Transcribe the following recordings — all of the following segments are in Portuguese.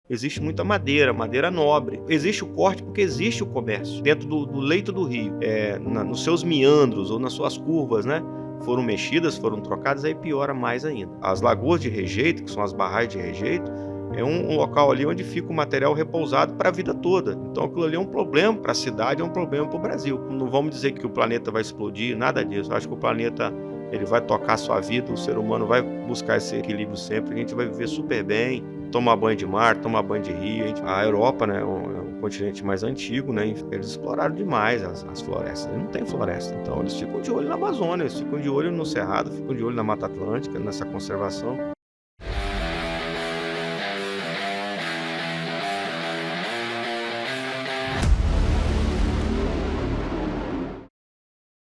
existe muita madeira, madeira nobre. Existe o corte porque existe o comércio. Dentro do leito do rio, nos seus meandros ou nas suas curvas, né? Foram mexidas, foram trocadas, aí piora mais ainda. As lagoas de rejeito, que são as barragens de rejeito, é um local ali onde fica o material repousado para a vida toda. Então aquilo ali é um problema para a cidade, é um problema para o Brasil. Não vamos dizer que o planeta vai explodir, nada disso. Eu acho que o planeta ele vai tocar a sua vida, o ser humano vai buscar esse equilíbrio sempre, a gente vai viver super bem, tomar banho de mar, tomar banho de rio. A Europa, né, é um continente mais antigo, né, eles exploraram demais as florestas. Não tem floresta, então eles ficam de olho na Amazônia, eles ficam de olho no Cerrado, ficam de olho na Mata Atlântica, nessa conservação.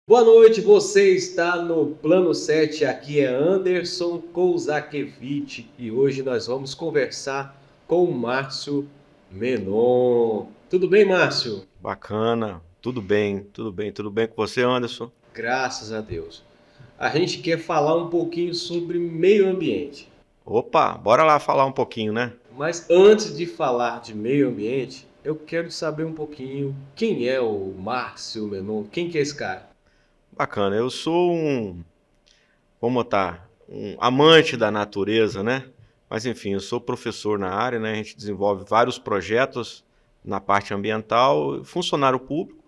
Boa noite, você está no Plano 7, aqui é Anderson Kouzakevich e hoje nós vamos conversar com o Márcio Menon. Tudo bem, Márcio? Bacana, tudo bem com você, Anderson? Graças a Deus. A gente quer falar um pouquinho sobre meio ambiente. Opa, bora lá falar um pouquinho, né? Mas antes de falar de meio ambiente, eu quero saber um pouquinho quem é o Márcio Menon, quem que é esse cara? Bacana, eu sou um amante da natureza, né? Mas enfim, eu sou professor na área, né? A gente desenvolve vários projetos na parte ambiental, funcionário público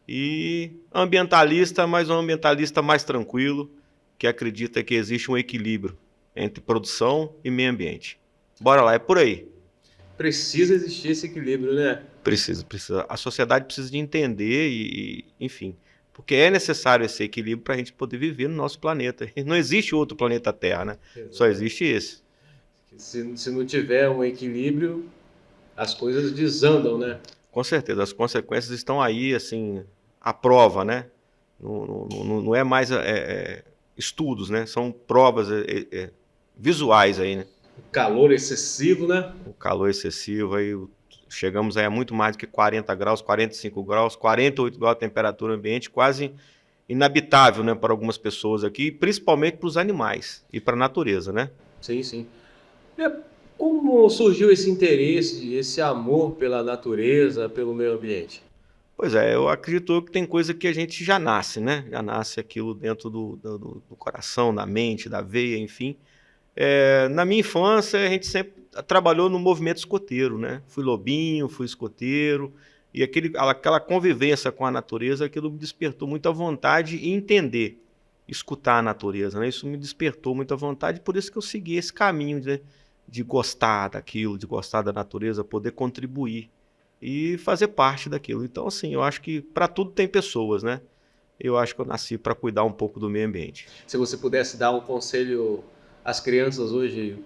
e ambientalista, mas um ambientalista mais tranquilo, que acredita que existe um equilíbrio entre produção e meio ambiente. Bora lá, é por aí. Precisa existir esse equilíbrio, né? Precisa. A sociedade precisa de entender enfim, porque é necessário esse equilíbrio para a gente poder viver no nosso planeta. Não existe outro planeta Terra, né? Só existe esse. Se não tiver um equilíbrio, as coisas desandam, né? Com certeza, as consequências estão aí, assim, à prova, né? Não é mais estudos, né? São provas visuais aí, né? O calor excessivo, né? O calor excessivo, aí chegamos aí a muito mais do que 40 graus, 45 graus, 48 graus de temperatura ambiente, quase inabitável, né, para algumas pessoas aqui, principalmente para os animais e para a natureza, né? Sim, sim. E como surgiu esse interesse, esse amor pela natureza, pelo meio ambiente? Pois é, eu acredito que tem coisa que a gente já nasce, né? Já nasce aquilo dentro do coração, da mente, da veia, enfim. Na minha infância, a gente sempre trabalhou no movimento escoteiro, né? Fui lobinho, fui escoteiro, e aquela convivência com a natureza, aquilo me despertou muita vontade em entender, escutar a natureza, né? Isso me despertou muita vontade, por isso que eu segui esse caminho de gostar daquilo, de gostar da natureza, poder contribuir e fazer parte daquilo. Então, assim, eu acho que para tudo tem pessoas, né? Eu acho que eu nasci para cuidar um pouco do meio ambiente. Se você pudesse dar um conselho às crianças hoje,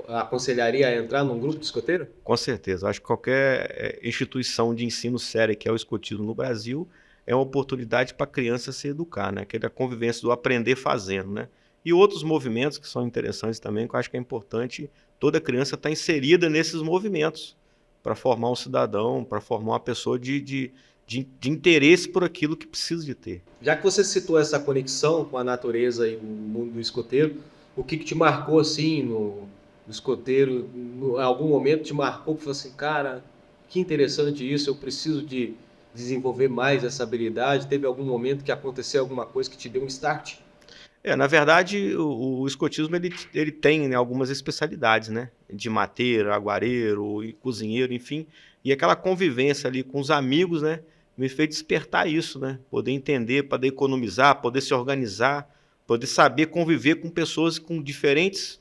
aconselharia a entrar num grupo de escoteiro? Com certeza. Acho que qualquer instituição de ensino séria que é o escotismo no Brasil é uma oportunidade para a criança se educar, né? Aquela convivência do aprender fazendo, né? E outros movimentos que são interessantes também, que eu acho que é importante toda criança estar inserida nesses movimentos para formar um cidadão, para formar uma pessoa de interesse por aquilo que precisa de ter. Já que você citou essa conexão com a natureza e o mundo do escoteiro, o que te marcou assim no escoteiro? Em algum momento te marcou que falou assim, cara, que interessante isso, eu preciso de desenvolver mais essa habilidade? Teve algum momento que aconteceu alguma coisa que te deu um start? Na verdade, o escotismo ele tem, né, algumas especialidades, né? De mateiro, aguareiro, e cozinheiro, enfim. E aquela convivência ali com os amigos, né? Me fez despertar isso, né? Poder entender, poder economizar, poder se organizar, poder saber conviver com pessoas com diferentes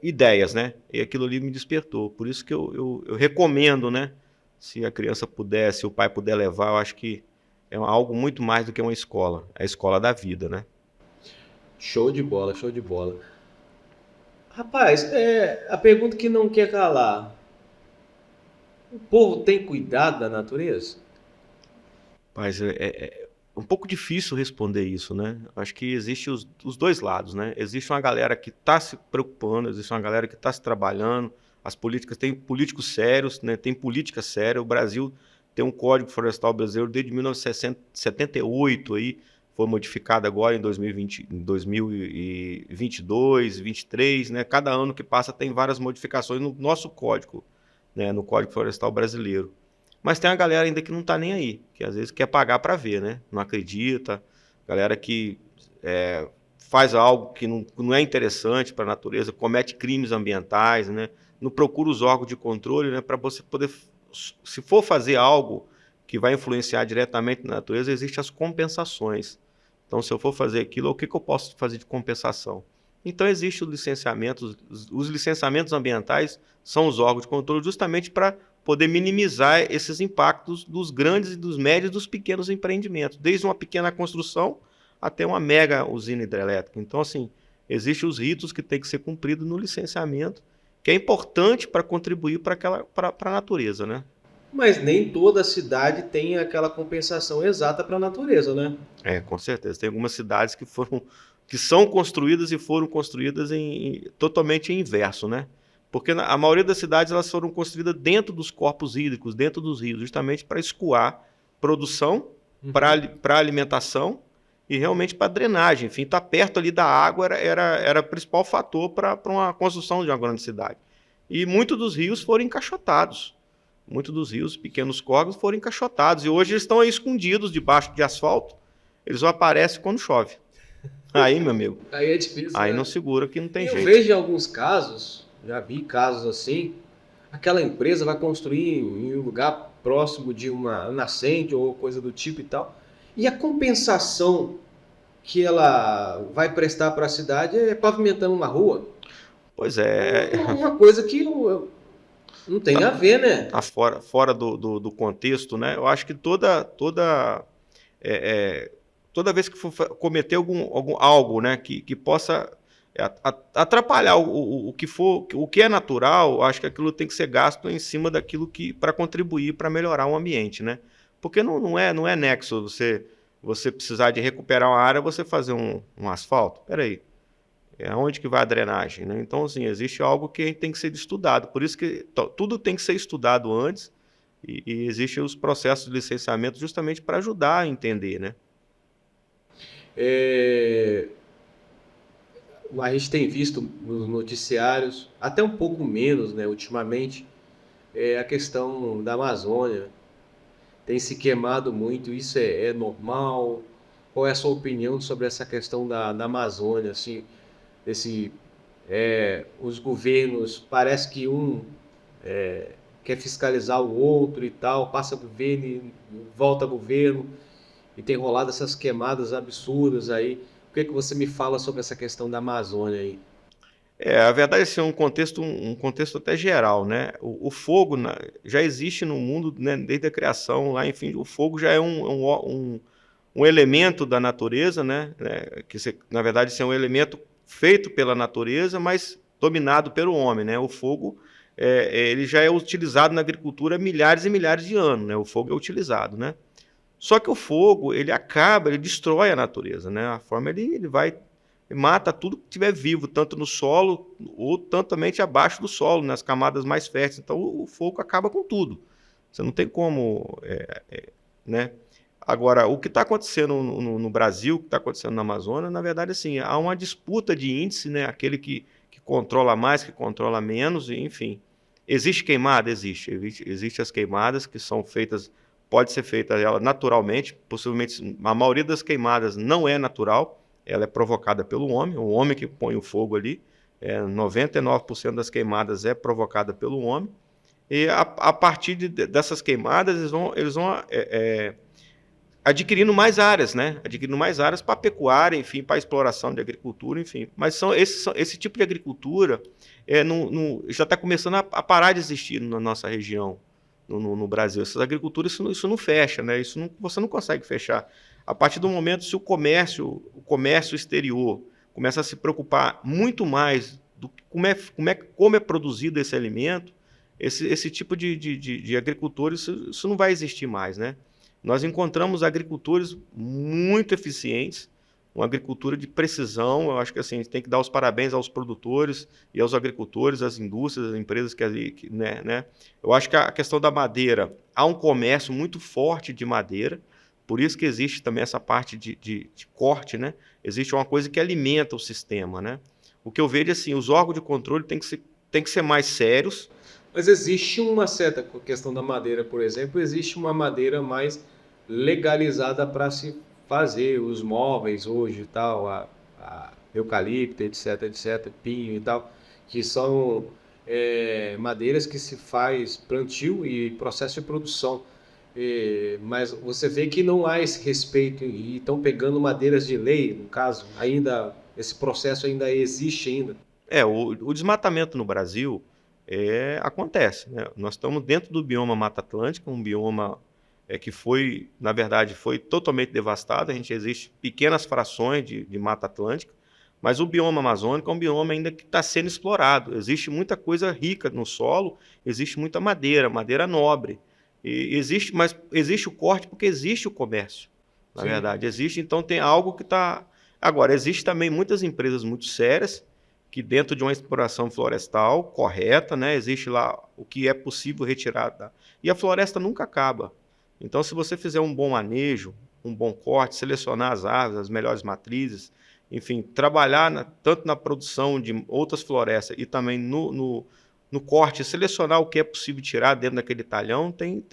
ideias, né? E aquilo ali me despertou. Por isso que eu recomendo, né? Se a criança puder, se o pai puder levar, eu acho que é algo muito mais do que uma escola. É a escola da vida, né? Show de bola, show de bola. Rapaz, a pergunta que não quer calar. O povo tem cuidado da natureza? Mas é um pouco difícil responder isso, né? Acho que existe os dois lados, né? Existe uma galera que está se preocupando, existe uma galera que está se trabalhando, as políticas, tem políticos sérios, né? Tem política séria, o Brasil tem um Código Florestal Brasileiro desde 1978 aí, foi modificada agora em 2020, em 2022, 2023, né? Cada ano que passa tem várias modificações no nosso código, né? No Código Florestal Brasileiro. Mas tem a galera ainda que não está nem aí, que às vezes quer pagar para ver, né? Não acredita, galera que faz algo que não é interessante para a natureza, comete crimes ambientais, né? Não procura os órgãos de controle, né? Para você poder, se for fazer algo que vai influenciar diretamente na natureza, existem as compensações. Então, se eu for fazer aquilo, o que eu posso fazer de compensação? Então, existe o licenciamento, os licenciamentos ambientais são os órgãos de controle justamente para poder minimizar esses impactos dos grandes, dos médios e dos pequenos empreendimentos, desde uma pequena construção até uma mega usina hidrelétrica. Então, assim, existem os ritos que têm que ser cumpridos no licenciamento, que é importante para contribuir para a natureza, né? Mas nem toda cidade tem aquela compensação exata para a natureza, né? Com certeza. Tem algumas cidades que são construídas e foram construídas totalmente em inverso, né? Porque a maioria das cidades elas foram construídas dentro dos corpos hídricos, dentro dos rios, justamente para escoar produção, para alimentação e realmente para drenagem. Enfim, estar perto ali da água era o principal fator para uma construção de uma grande cidade. E muitos dos rios foram encaixotados. Muitos dos rios, pequenos córregos, foram encaixotados. E hoje eles estão aí escondidos debaixo de asfalto. Eles só aparecem quando chove. Aí, meu amigo. Aí é difícil. Aí né? não segura que não tem jeito. Eu vejo em alguns casos, já vi casos assim, aquela empresa vai construir em um lugar próximo de uma nascente ou coisa do tipo e tal. E a compensação que ela vai prestar para a cidade é pavimentando uma rua. Pois é. Uma coisa que não tem a ver, né? Tá fora do contexto, né? Eu acho que toda vez que for cometer algo, né, que possa atrapalhar o que é natural, eu acho que aquilo tem que ser gasto em cima daquilo que para contribuir para melhorar o ambiente, né? Porque não é nexo você precisar de recuperar uma área, você fazer um asfalto. Peraí. Onde que vai a drenagem, né? Então, assim, existe algo que tem que ser estudado. Por isso que tudo tem que ser estudado antes e existem os processos de licenciamento justamente para ajudar a entender, né? A gente tem visto nos noticiários, até um pouco menos, né, ultimamente, a questão da Amazônia. Tem se queimado muito, isso é normal? Qual é a sua opinião sobre essa questão da Amazônia, assim? Os governos, parece que quer fiscalizar o outro e tal, passa governo e volta governo, e tem rolado essas queimadas absurdas aí. O que você me fala sobre essa questão da Amazônia aí? A verdade é que é um contexto até geral, né? O fogo já existe no mundo, né, desde a criação, lá, enfim, o fogo já é um elemento da natureza, né? Na verdade, isso é um elemento feito pela natureza, mas dominado pelo homem, né? O fogo ele já é utilizado na agricultura há milhares e milhares de anos, né? O fogo é utilizado, né? Só que o fogo ele destrói a natureza, né? A forma ele mata tudo que estiver vivo, tanto no solo ou tanto abaixo do solo, nas camadas mais férteis. Então o fogo acaba com tudo. Você não tem como, né? Agora, o que está acontecendo no Brasil, o que está acontecendo na Amazônia, na verdade, assim, há uma disputa de índice, né? Aquele que controla mais, que controla menos, enfim. Existe queimada? Existe as queimadas que são feitas, pode ser feita ela naturalmente, possivelmente a maioria das queimadas não é natural, ela é provocada pelo homem, o homem que põe o fogo ali, 99% das queimadas é provocada pelo homem, e a partir dessas queimadas eles vão adquirindo mais áreas, né? Adquirindo mais áreas para pecuária, enfim, para exploração de agricultura, enfim. Mas esse tipo de agricultura já está começando a parar de existir na nossa região, no Brasil. Essas agriculturas, isso não fecha, né? Você não consegue fechar. A partir do momento se o comércio exterior começa a se preocupar muito mais do como é produzido esse alimento, esse tipo de agricultura, isso não vai existir mais, né? Nós encontramos agricultores muito eficientes, uma agricultura de precisão. Eu acho que assim, a gente tem que dar os parabéns aos produtores e aos agricultores, às indústrias, às empresas né? Eu acho que a questão da madeira, há um comércio muito forte de madeira, Por isso que existe também essa parte de corte, né? Existe uma coisa que alimenta o sistema, né? O que eu vejo assim, os órgãos de controle têm que ser mais sérios. Mas existe uma certa questão da madeira, por exemplo, existe uma madeira mais legalizada para se fazer os móveis hoje e tal, a eucalipto, etc, etc, pinho e tal, que são madeiras que se faz plantio e processo de produção. Mas você vê que não há esse respeito e estão pegando madeiras de lei, no caso, ainda esse processo ainda existe ainda. O desmatamento no Brasil acontece, né? Nós estamos dentro do bioma Mata Atlântica, um bioma que foi, na verdade, foi totalmente devastado. Existe pequenas frações de Mata Atlântica, mas o bioma amazônico é um bioma ainda que está sendo explorado. Existe muita coisa rica no solo, existe muita madeira, madeira nobre. Mas existe o corte porque existe o comércio, na Sim. verdade. Existe, então tem algo que está... Agora, existe também muitas empresas muito sérias que dentro de uma exploração florestal correta, né, existe lá o que é possível retirar. E a floresta nunca acaba. Então, se você fizer um bom manejo, um bom corte, selecionar as árvores, as melhores matrizes, enfim, trabalhar tanto na produção de outras florestas e também no corte, selecionar o que é possível tirar dentro daquele talhão, tem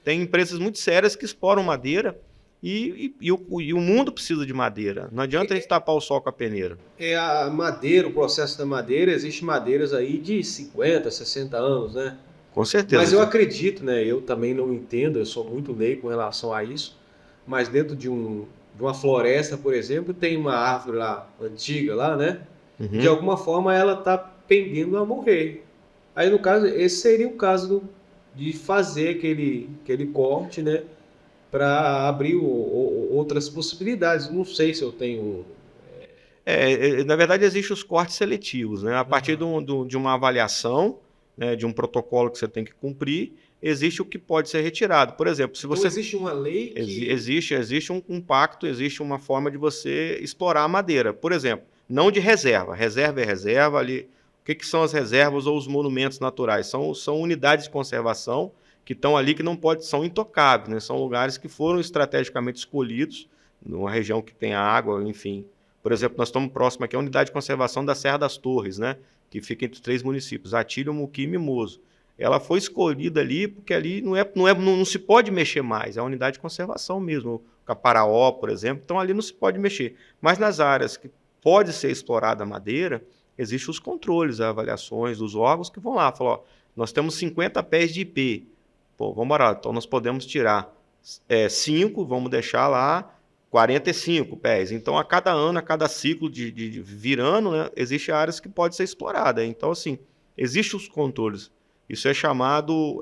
empresas muito sérias que exploram madeira e o mundo precisa de madeira. Não adianta a gente tapar o sol com a peneira. A madeira, o processo da madeira, existe madeiras aí de 50, 60 anos, né? Com certeza. Mas eu acredito, né? Eu também não entendo, eu sou muito leigo com relação a isso, mas dentro de uma floresta, por exemplo, tem uma árvore lá, antiga lá, né? Uhum. De alguma forma ela está pendendo a morrer. Aí no caso, esse seria o caso de fazer aquele corte, né? Para abrir outras possibilidades. Não sei se eu tenho... Na verdade, existem os cortes seletivos, né? A partir de uma avaliação, né, de um protocolo que você tem que cumprir, existe o que pode ser retirado. Por exemplo, se você... Então existe uma lei que... Existe um pacto, existe uma forma de você explorar a madeira. Por exemplo, não de reserva. Reserva é reserva ali. O que são as reservas ou os monumentos naturais? São unidades de conservação que estão ali que não são intocáveis, né? São lugares que foram estrategicamente escolhidos, numa região que tem água, enfim. Por exemplo, nós estamos próximo aqui à unidade de conservação da Serra das Torres, né? Que fica entre 3 municípios, Atílio, Muqui e Mimoso. Ela foi escolhida ali porque ali não se pode mexer mais, é a unidade de conservação mesmo. O Caparaó, por exemplo, então ali não se pode mexer. Mas nas áreas que pode ser explorada a madeira, existem os controles, as avaliações dos órgãos que vão lá, falam, ó, nós temos 50 pés de IP, pô, vamos embora, então nós podemos tirar 5, vamos deixar lá 45 pés. Então, a cada ano, a cada ciclo de virando, né, existe áreas que podem ser exploradas. Então, assim, existem os controles. Isso é chamado...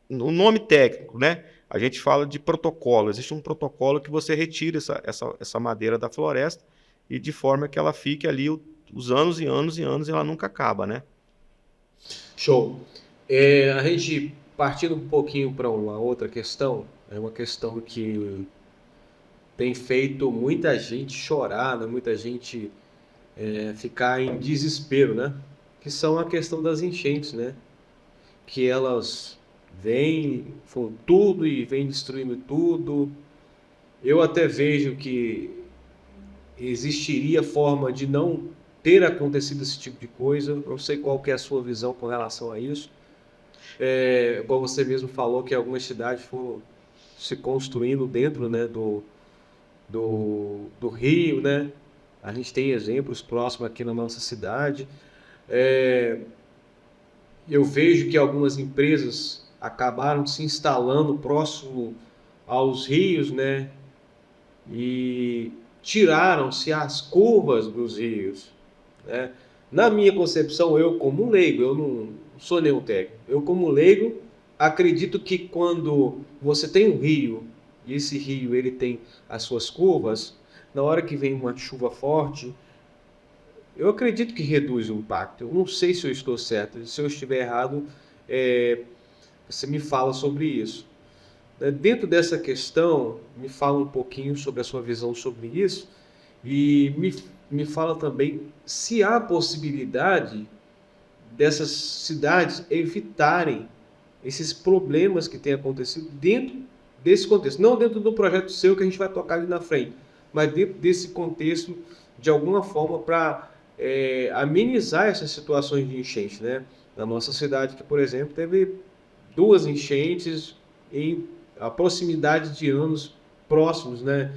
no nome técnico, né? A gente fala de protocolo. Existe um protocolo que você retira essa madeira da floresta e de forma que ela fique ali os anos e anos e anos e ela nunca acaba, né? Show. A gente partindo um pouquinho para uma outra questão, é uma questão que tem feito muita gente chorar, né? Muita gente ficar em desespero, né? Que são a questão das enchentes, né? Que elas vêm com tudo e vêm destruindo tudo. Eu até vejo que existiria forma de não ter acontecido esse tipo de coisa. Não sei qual que é a sua visão com relação a isso. Igual você mesmo falou que algumas cidades foram se construindo dentro, né, do rio, né? A gente tem exemplos próximos aqui na nossa cidade. Eu vejo que algumas empresas acabaram se instalando próximo aos rios, né? E tiraram-se as curvas dos rios, né? Na minha concepção, eu como leigo, eu não sou nenhum técnico, eu como leigo acredito que quando você tem um rio e esse rio ele tem as suas curvas, na hora que vem uma chuva forte, eu acredito que reduz o impacto. Eu não sei se eu estou certo, se eu estiver errado, você me fala sobre isso. Dentro dessa questão, me fala um pouquinho sobre a sua visão sobre isso e me fala também se há possibilidade dessas cidades evitarem esses problemas que têm acontecido dentro desse contexto. Não dentro do projeto seu que a gente vai tocar ali na frente, mas dentro desse contexto, de alguma forma, para amenizar essas situações de enchente, né? Na nossa cidade, que, por exemplo, teve 2 enchentes em a proximidade de anos próximos, né?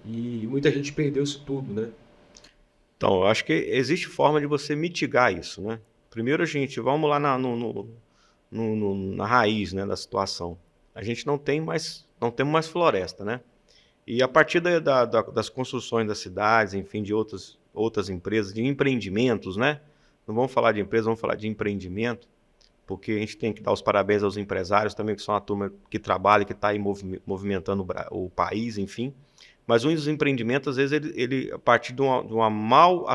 E muita gente perdeu isso tudo, né? Então, eu acho que existe forma de você mitigar isso, né? Primeiro, vamos lá na raiz, né, da situação. A gente não temos mais floresta, né? E a partir das construções das cidades, enfim, de outras empresas, de empreendimentos, né? Não vamos falar de empresa, vamos falar de empreendimento, porque a gente tem que dar os parabéns aos empresários também, que são a turma que trabalha, que está aí movimentando o país, enfim. Mas um dos empreendimentos, às vezes, ele a partir de uma mal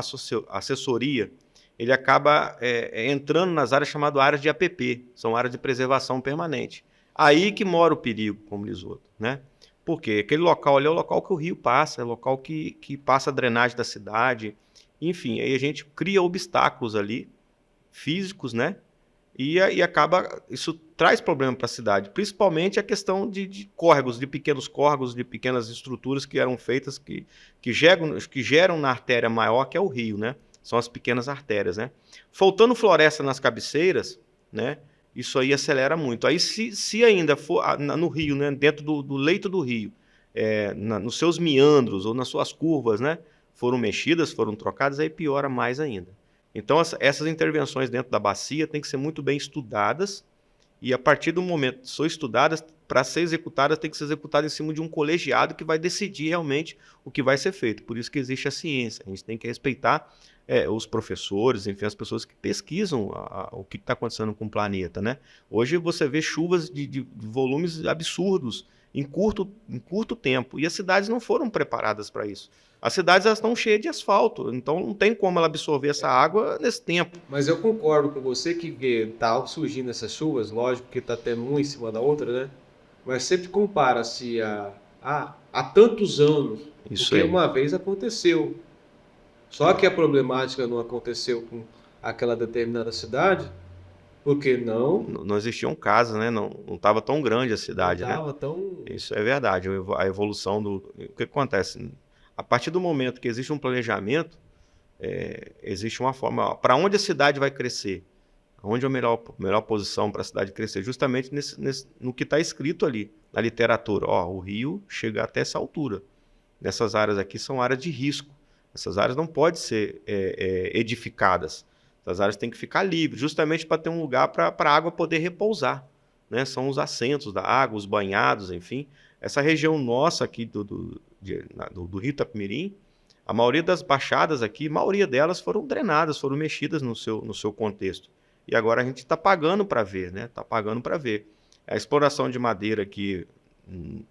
assessoria, ele acaba entrando nas áreas chamadas áreas de APP, são áreas de preservação permanente. Aí que mora o perigo, como diz o outro, né? Porque aquele local ali é o local que o rio passa, é o local que passa a drenagem da cidade, enfim, aí a gente cria obstáculos ali, físicos, né? E acaba, isso traz problema para a cidade, principalmente a questão de córregos, de pequenos córregos, de pequenas estruturas que eram feitas, que geram na artéria maior, que é o rio, né? São as pequenas artérias, né? Faltando floresta nas cabeceiras, né? Isso aí acelera muito. Aí se ainda for no rio, né? Dentro do leito do rio, nos seus meandros ou nas suas curvas, né? Foram mexidas, foram trocadas, aí piora mais ainda. Então, essas intervenções dentro da bacia têm que ser muito bem estudadas e, a partir do momento que são estudadas, para ser executadas, tem que ser executadas em cima de um colegiado que vai decidir realmente o que vai ser feito. Por isso que existe a ciência. A gente tem que respeitar os professores, enfim, as pessoas que pesquisam o que está acontecendo com o planeta, né? Hoje você vê chuvas de volumes absurdos em curto tempo e as cidades não foram preparadas para isso. As cidades estão cheias de asfalto, então não tem como ela absorver essa água nesse tempo. Mas eu concordo com você que está surgindo essas chuvas, lógico que está tendo uma em cima da outra, né? Mas sempre compara-se há tantos anos, Isso porque aí. uma vez aconteceu. Só que a problemática não aconteceu com aquela determinada cidade, porque Não existiam casas, né? Não estava tão grande a cidade, né? estava tão... Isso é verdade. A evolução o que acontece? A partir do momento que existe um planejamento, existe uma forma. Para onde a cidade vai crescer? Onde é a melhor posição para a cidade crescer? Justamente no que está escrito ali, na literatura. O rio chega até essa altura. Nessas áreas aqui são áreas de risco. Essas áreas não podem ser edificadas. Essas áreas têm que ficar livres, justamente para ter um lugar para a água poder repousar, né? São os assentos da água, os banhados, enfim. Essa região nossa aqui do Rio Itapemirim, a maioria das baixadas aqui, a maioria delas foram drenadas, foram mexidas no seu contexto. E agora a gente está pagando para ver, né? Está pagando para ver. A exploração de madeira aqui,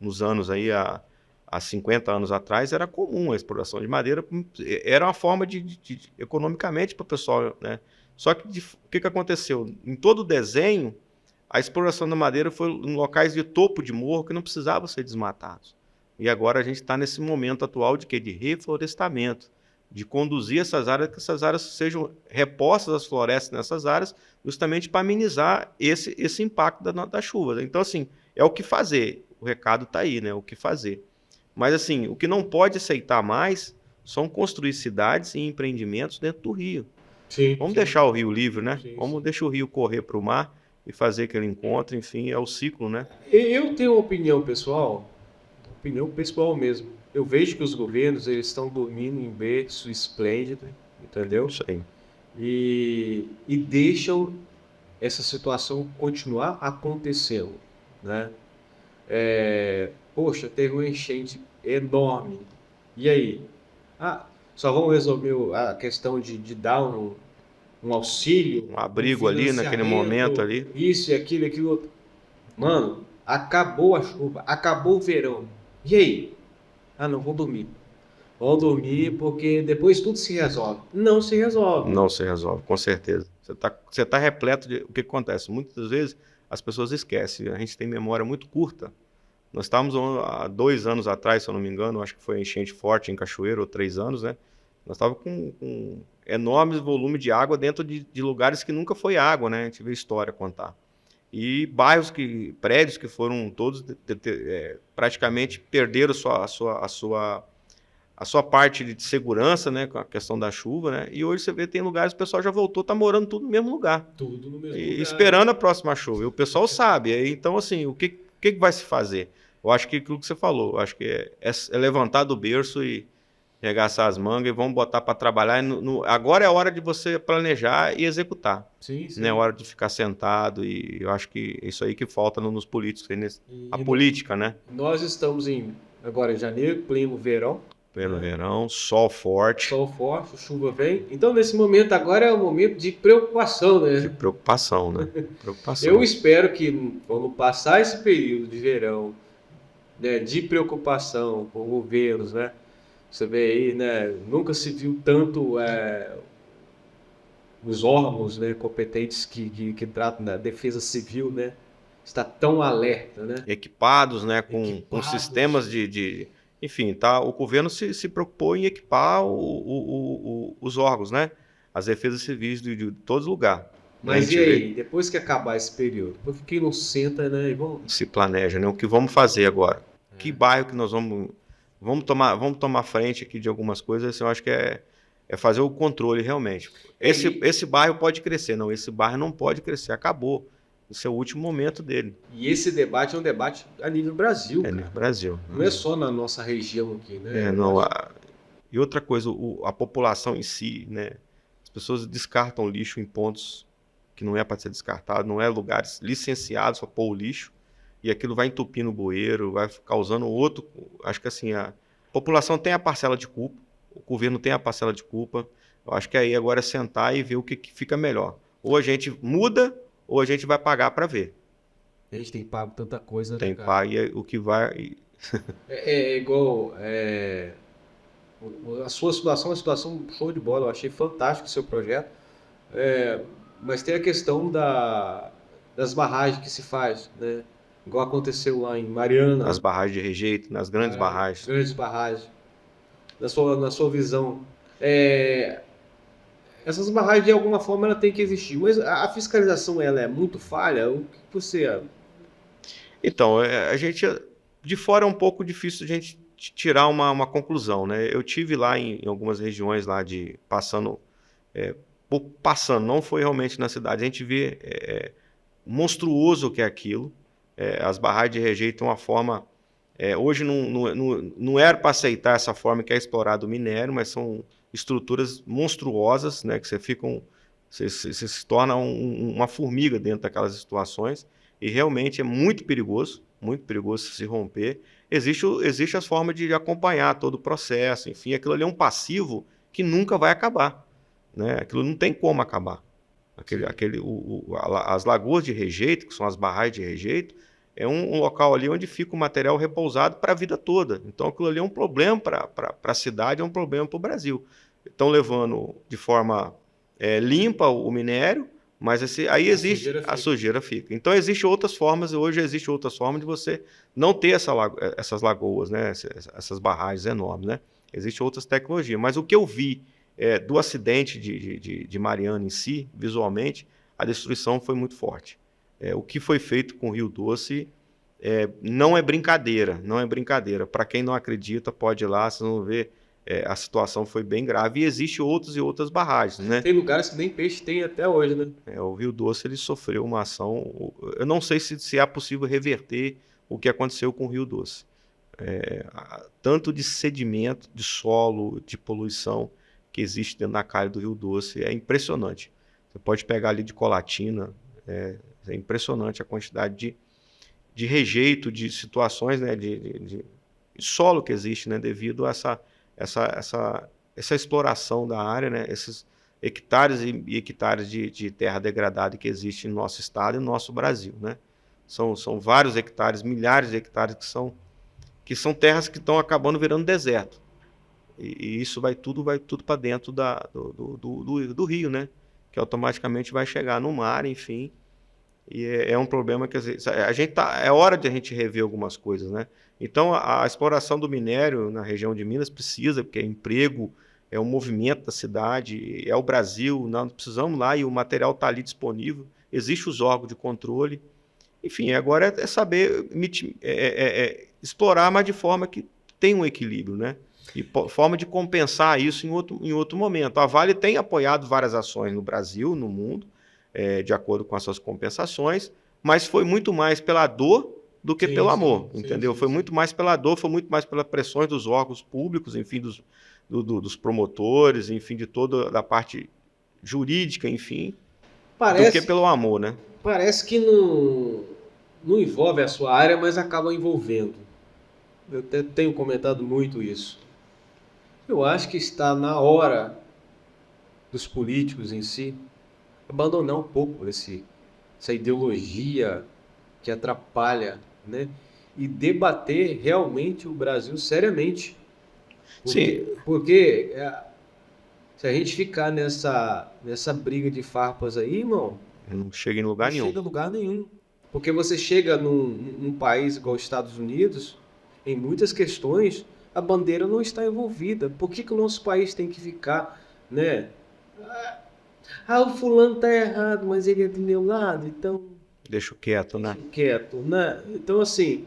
nos anos aí, há 50 anos atrás, era comum a exploração de madeira, era uma forma economicamente para o pessoal, né? Só que o que aconteceu? Em todo o desenho, a exploração da madeira foi em locais de topo de morro que não precisavam ser desmatados. E agora a gente está nesse momento atual de quê? De reflorestamento, de conduzir essas áreas, que essas áreas sejam repostas as florestas nessas áreas, justamente para amenizar esse impacto da chuva. Então, assim, é o que fazer. O recado está aí, né? O que fazer. Mas, assim, o que não pode aceitar mais são construir cidades e empreendimentos dentro do rio. Sim, Vamos sim. deixar o rio livre, né? Sim, Vamos sim. deixar o rio correr para o mar e fazer aquele encontro, enfim, é o ciclo, né? Eu tenho uma opinião pessoal mesmo. Eu vejo que os governos eles estão dormindo em berço esplêndido, entendeu? Isso aí. E deixam essa situação continuar acontecendo, né? Poxa, teve uma enchente enorme. E aí? Só vamos resolver a questão de dar um auxílio, Um abrigo ali, naquele momento financiamento, ali. isso e aquilo outro. Mano, acabou a chuva, acabou o verão. E aí? Não, vou dormir. Vou dormir porque depois tudo se resolve. Não se resolve. Não se resolve, com certeza. Você tá repleto de... O que acontece? Muitas vezes as pessoas esquecem. A gente tem memória muito curta. Nós estávamos há 2 anos atrás, se eu não me engano, acho que foi enchente forte em Cachoeiro, ou 3 anos, né? Nós estávamos com enormes volumes de água dentro de lugares que nunca foi água, né? A gente vê história contar. e prédios que foram todos praticamente perderam a sua parte de segurança, né, com a questão da chuva, né? E hoje você vê, tem lugares que o pessoal já voltou, tá morando tudo no mesmo lugar. Tudo no mesmo E lugar. esperando a próxima chuva. E o pessoal sabe. Então, assim, o que vai se fazer? Eu acho que aquilo que você falou, eu acho que é levantar do berço e arregaçar as mangas e vamos botar para trabalhar. Agora é a hora de você planejar e executar. Sim, sim. Não é hora de ficar sentado. E eu acho que isso aí que falta nos políticos. A política, né? Nós estamos agora em janeiro, pleno verão. Pleno verão, sol forte. Sol forte, chuva vem. Então, nesse momento agora é o momento de preocupação, né? De preocupação, né? Preocupação. Eu espero que quando passar esse período de verão, né, de preocupação com governos, né? Você vê aí, né? Nunca se viu tanto os órgãos, né, competentes que tratam da defesa civil, né? Está tão alerta, né? Equipados, né? Com sistemas enfim, tá? O governo se preocupou em equipar os órgãos, né? As defesas civis de todos os lugares. Mas e aí, depois que acabar esse período, por que não senta, né? E vamos... Se planeja, né? O que vamos fazer agora? Que bairro que nós vamos tomar frente aqui de algumas coisas? Assim, eu acho que é fazer o controle realmente. Esse bairro pode crescer. Não, esse bairro não pode crescer. Acabou. Esse é o último momento dele. E esse debate é um debate a nível Brasil. Nível Brasil. Não é só na nossa região aqui, né? E outra coisa, a população em si, né? As pessoas descartam lixo em pontos que não é para ser descartado, não é lugares licenciados para pôr o lixo, e aquilo vai entupindo o bueiro, vai causando outro... Acho que assim, a população tem a parcela de culpa, o governo tem a parcela de culpa. Eu acho que aí agora é sentar e ver o que fica melhor. Ou a gente muda, ou a gente vai pagar para ver. A gente tem pago tanta coisa, tem, né, cara? pago, e o que vai... igual... A sua situação é uma situação show de bola. Eu achei fantástico o seu projeto. Mas tem a questão das barragens que se faz, né? Igual aconteceu lá em Mariana. Nas barragens de rejeito, nas grandes barragens. Grandes barragens. Na sua visão. Essas barragens, de alguma forma, ela tem que existir. Mas a fiscalização, ela é muito falha? O que você... Então, a gente... De fora é um pouco difícil a gente tirar uma conclusão, né? Eu tive lá em algumas regiões lá passando, não foi realmente na cidade. A gente vê monstruoso o que é aquilo. As barragens de rejeito, uma forma... hoje não era para aceitar essa forma que é explorado o minério, mas são estruturas monstruosas, né? Que você se torna uma formiga dentro daquelas situações, e realmente é muito perigoso se romper. Existe as formas de acompanhar todo o processo, enfim, aquilo ali é um passivo que nunca vai acabar, né? Aquilo não tem como acabar. As lagoas de rejeito, que são as barragens de rejeito, é um local ali onde fica o material repousado para a vida toda. Então aquilo ali é um problema para a cidade, é um problema para o Brasil. Estão levando de forma limpa o minério, mas aí a sujeira fica. Então existem outras formas, hoje existem outras formas de você não ter essas lagoas, né? Essas barragens enormes, né? Existem outras tecnologias. Mas o que eu vi do acidente de Mariana em si, visualmente, a destruição foi muito forte. O que foi feito com o Rio Doce não é brincadeira, não é brincadeira. Para quem não acredita, pode ir lá, vocês vão ver. A situação foi bem grave, e existem outras barragens, né? Tem lugares que nem peixe tem até hoje, né? O Rio Doce, ele sofreu uma ação... Eu não sei se é possível reverter o que aconteceu com o Rio Doce. Tanto de sedimento, de solo, de poluição que existe dentro da calha do Rio Doce, é impressionante. Você pode pegar ali de Colatina, é impressionante a quantidade de rejeito, de situações, né, de solo que existe, né, devido a essa exploração da área, né, esses hectares e hectares de terra degradada que existe no nosso estado e no nosso Brasil, né? São vários hectares, milhares de hectares que são terras que estão acabando virando deserto. E isso vai tudo para dentro do rio, né? Que automaticamente vai chegar no mar, enfim. E é um problema que é hora de a gente rever algumas coisas, né? Então a exploração do minério na região de Minas precisa, porque é emprego, é o movimento da cidade, é o Brasil, nós precisamos lá, e o material está ali disponível, existem os órgãos de controle, Enfim, agora é saber explorar, mas de forma que tem um equilíbrio, né? E forma de compensar isso em outro momento. A Vale tem apoiado várias ações no Brasil, no mundo, de acordo com as suas compensações, mas foi muito mais pela dor do que pelo amor, entendeu? Foi muito mais pela dor, foi muito mais pelas pressões dos órgãos públicos, enfim, dos promotores, enfim, de toda a parte jurídica, enfim, do que pelo amor, né? Parece que não envolve a sua área, mas acaba envolvendo. Eu até tenho comentado muito isso. Eu acho que está na hora dos políticos em si abandonar um pouco essa ideologia que atrapalha, né? E debater realmente o Brasil seriamente. Porque se a gente ficar nessa briga de farpas aí, irmão, não chega em lugar nenhum. Não chega em lugar nenhum. Porque você chega num país igual os Estados Unidos, em muitas questões, a bandeira não está envolvida. Por que o nosso país tem que ficar, né? O fulano tá errado, mas ele é do meu lado, então... Deixa quieto, né? Então, assim,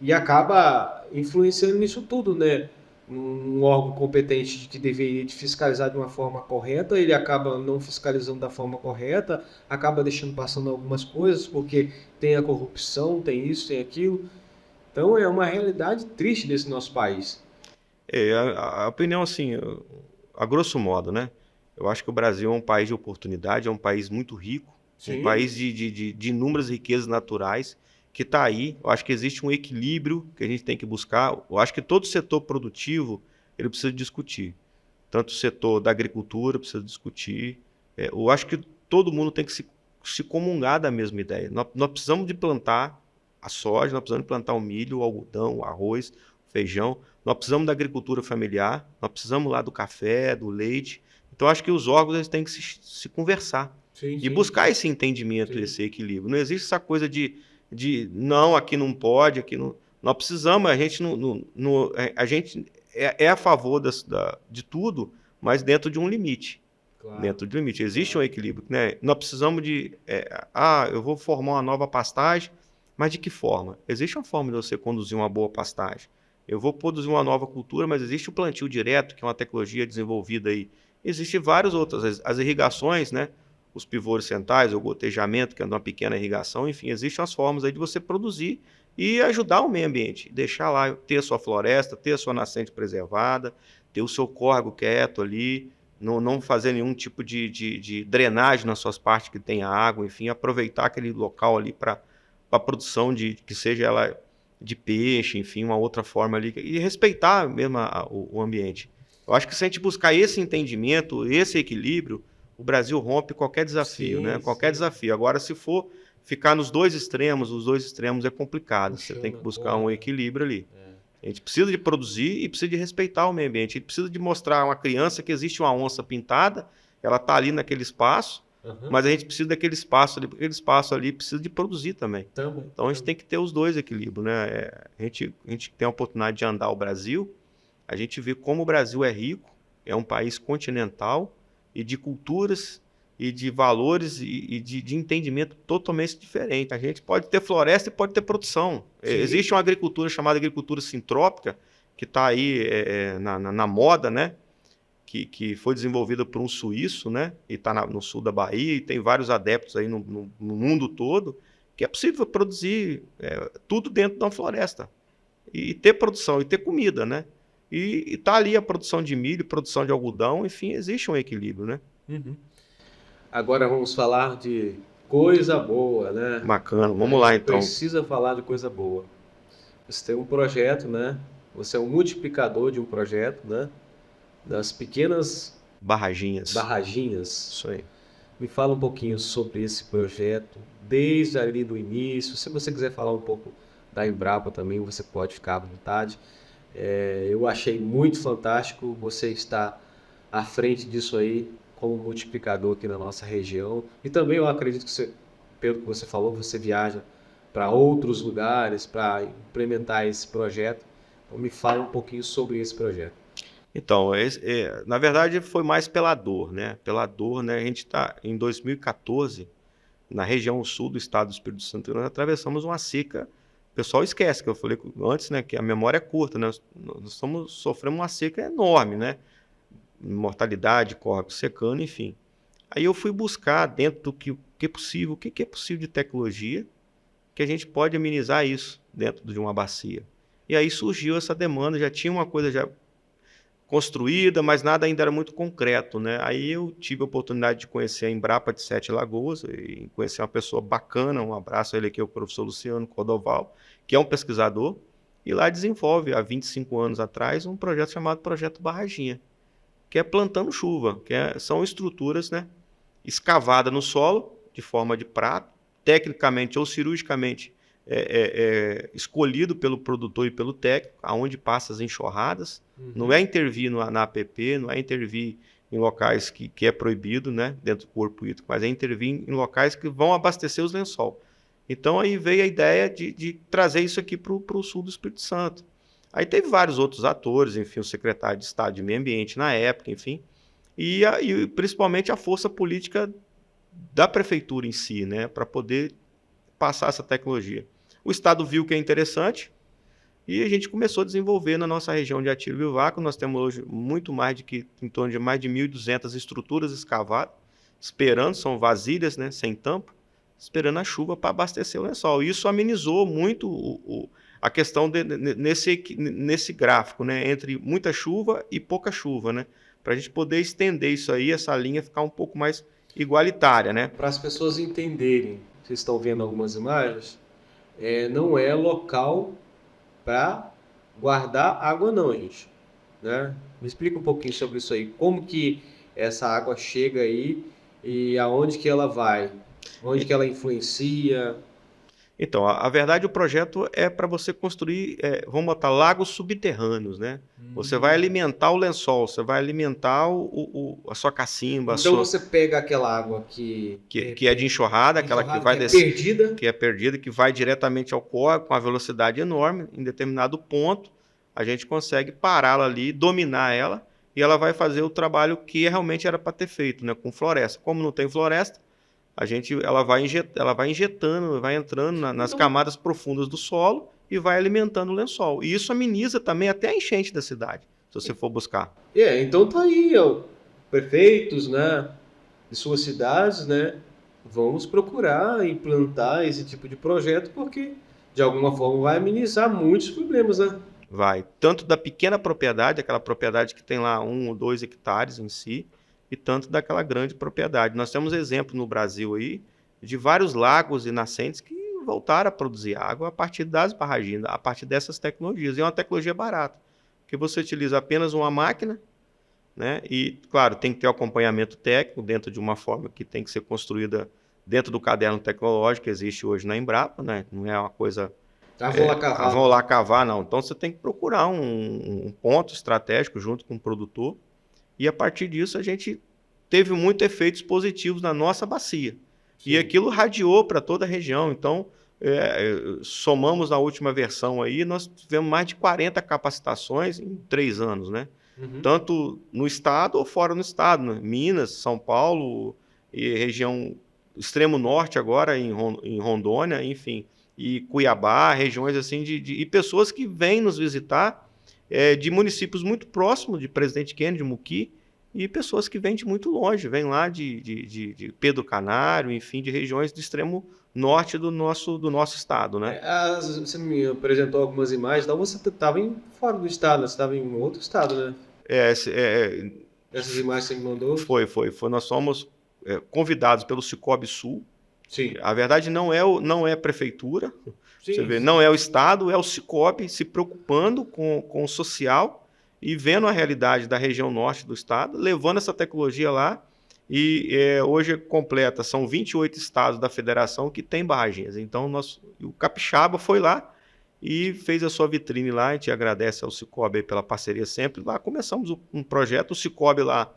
e acaba influenciando nisso tudo, né? Um órgão competente que deveria fiscalizar de uma forma correta, ele acaba não fiscalizando da forma correta, acaba deixando passando algumas coisas, porque tem a corrupção, tem isso, tem aquilo. Então é uma realidade triste desse nosso país. A opinião, assim, a grosso modo, né? Eu acho que o Brasil é um país de oportunidade, é um país muito rico, um país de inúmeras riquezas naturais, que está aí. Eu acho que existe um equilíbrio que a gente tem que buscar. Eu acho que todo setor produtivo ele precisa discutir. Tanto o setor da agricultura precisa discutir. Eu acho que todo mundo tem que se comungar da mesma ideia. Nós precisamos de plantar a soja, nós precisamos de plantar o milho, o algodão, o arroz, o feijão. Nós precisamos da agricultura familiar, nós precisamos lá do café, do leite. Então, acho que os órgãos eles têm que se conversar e buscar esse entendimento, esse equilíbrio. Não existe essa coisa de não, aqui não pode, aqui não. Nós precisamos, a gente é a favor de tudo, mas dentro de um limite. Claro. Dentro de um limite. Existe um equilíbrio. Né? Nós precisamos eu vou formar uma nova pastagem, mas de que forma? Existe uma forma de você conduzir uma boa pastagem. Eu vou produzir uma nova cultura, mas existe o plantio direto, que é uma tecnologia desenvolvida aí. Existem várias outras. As irrigações, né? Os pivôs centrais, o gotejamento, que é uma pequena irrigação, enfim, existem as formas aí de você produzir e ajudar o meio ambiente, deixar lá, ter a sua floresta, ter a sua nascente preservada, ter o seu córrego quieto ali, não fazer nenhum tipo de drenagem nas suas partes que tenha água, enfim, aproveitar aquele local ali para a produção que seja ela de peixe, enfim, uma outra forma ali, e respeitar mesmo o ambiente. Eu acho que se a gente buscar esse entendimento, esse equilíbrio, o Brasil rompe qualquer desafio, né? Qualquer desafio. Agora, se for ficar nos dois extremos, os dois extremos é complicado. Você tem que buscar um equilíbrio ali. A gente precisa de produzir e precisa de respeitar o meio ambiente. A gente precisa de mostrar a uma criança que existe uma onça pintada, ela está ali naquele espaço, mas a gente precisa daquele espaço ali, porque aquele espaço ali precisa de produzir também. Então, a gente tem que ter os dois equilíbrios, né? A gente tem a oportunidade de andar o Brasil, a gente vê como o Brasil é rico, é um país continental, e de culturas e de valores e de entendimento totalmente diferente. A gente pode ter floresta e pode ter produção. Existe uma agricultura chamada agricultura sintrópica, que está aí na moda, né? Que foi desenvolvida por um suíço, né? E está no sul da Bahia, e tem vários adeptos aí no mundo todo, que é possível produzir tudo dentro de uma floresta. E ter produção, e ter comida, né? E está ali a produção de milho, produção de algodão, enfim, existe um equilíbrio, né? Agora vamos falar de coisa boa, né? Bacana, vamos lá então. Precisa falar de coisa boa. Você tem um projeto, né? Você é um multiplicador de um projeto, né? Das pequenas... Barraginhas. Isso aí. Me fala um pouquinho sobre esse projeto, desde ali do início. Se você quiser falar um pouco da Embrapa também, você pode ficar à vontade. Eu achei muito fantástico você estar à frente disso aí como multiplicador aqui na nossa região. E também eu acredito que pelo que você falou, você viaja para outros lugares para implementar esse projeto. Então me fala um pouquinho sobre esse projeto. Então, na verdade foi mais pela dor, né? Pela dor, né? A gente está em 2014, na região sul do estado do Espírito Santo, nós atravessamos uma seca. O pessoal esquece, que eu falei antes, né, que a memória é curta, né? Nós sofremos uma seca enorme, né? Mortalidade, córregos secando, enfim. Aí eu fui buscar dentro do que é possível, o que é possível de tecnologia, que a gente pode amenizar isso dentro de uma bacia. E aí surgiu essa demanda, já tinha uma coisa já construída, mas nada ainda era muito concreto, né? Aí eu tive a oportunidade de conhecer a Embrapa de Sete Lagoas e conhecer uma pessoa bacana, um abraço a ele aqui, o professor Luciano Cordoval, que é um pesquisador, e lá desenvolve, há 25 anos atrás, um projeto chamado Projeto Barraginha, que é plantando chuva, são estruturas, né, escavadas no solo, de forma de prato, tecnicamente ou cirurgicamente escolhido pelo produtor e pelo técnico, aonde passa as enxurradas. Não é intervir na APP, não é intervir em locais que é proibido, né, dentro do corpo hídrico, mas é intervir em locais que vão abastecer os lençóis. Então aí veio a ideia de trazer isso aqui para o sul do Espírito Santo. Aí teve vários outros atores, enfim, o secretário de Estado de Meio Ambiente na época, enfim, e principalmente a força política da prefeitura em si, né, para poder passar essa tecnologia. O Estado viu que é interessante e a gente começou a desenvolver na nossa região de Atílio Vilvaco. Nós temos hoje em torno de mais de 1.200 estruturas escavadas, esperando, são vasilhas, né, sem tampa, esperando a chuva para abastecer o lençol. Isso amenizou muito a questão nesse gráfico, né, entre muita chuva e pouca chuva, né, para a gente poder estender isso aí, essa linha ficar um pouco mais igualitária, né? Para as pessoas entenderem, vocês estão vendo algumas imagens, não é local para guardar água não, gente, né? Me explica um pouquinho sobre isso aí, como que essa água chega aí e aonde que ela vai, onde que ela influencia. Então, a verdade, o projeto é para você construir, vamos botar lagos subterrâneos, né? Você vai alimentar o lençol, você vai alimentar a sua cacimba. Então você pega aquela água que é de enxurrada, aquela que vai descer, que é perdida, que vai diretamente ao córrego com uma velocidade enorme. Em determinado ponto, a gente consegue pará-la ali, dominar ela, e ela vai fazer o trabalho que realmente era para ter feito, né? Com floresta. Como não tem floresta, ela vai injetando, vai entrando nas camadas profundas do solo e vai alimentando o lençol. E isso ameniza também até a enchente da cidade, se você for buscar. Então tá aí, prefeitos, né, de suas cidades, né, vamos procurar implantar esse tipo de projeto porque de alguma forma vai amenizar muitos problemas, né? Vai, tanto da pequena propriedade, aquela propriedade que tem lá 1 ou 2 hectares em si, e tanto daquela grande propriedade. Nós temos exemplo no Brasil aí de vários lagos e nascentes que voltaram a produzir água a partir das barragens, a partir dessas tecnologias. E é uma tecnologia barata, que você utiliza apenas uma máquina, né? E, claro, tem que ter acompanhamento técnico dentro de uma forma que tem que ser construída dentro do caderno tecnológico que existe hoje na Embrapa, né? Não é uma coisa... vão lá cavar, não. Então você tem que procurar um ponto estratégico junto com o produtor. E a partir disso a gente teve muitos efeitos positivos na nossa bacia. Sim. E aquilo radiou para toda a região. Então, somamos na última versão aí, nós tivemos mais de 40 capacitações em 3 anos, né? Tanto no estado ou fora no estado, né? Minas, São Paulo e região extremo norte agora, em Rondônia, enfim, e Cuiabá, regiões assim e pessoas que vêm nos visitar de municípios muito próximos de Presidente Kennedy, de Muqui, e pessoas que vêm de muito longe, vêm lá de Pedro Canário, enfim, de regiões do extremo norte do nosso estado, né? Você me apresentou algumas imagens, então você estava fora do estado, né? Você estava em outro estado, né? Essas imagens que você me mandou? Foi. Nós somos convidados pelo Cicobi Sul. Sim. A verdade não é a prefeitura, sim, você vê, não é o Estado, é o Cicobi se preocupando com o social e vendo a realidade da região norte do estado, levando essa tecnologia lá e hoje completa, são 28 estados da federação que tem barragens. Então o Capixaba foi lá e fez a sua vitrine lá, a gente agradece ao Cicobi pela parceria sempre. Lá começamos um projeto, o Cicobi lá,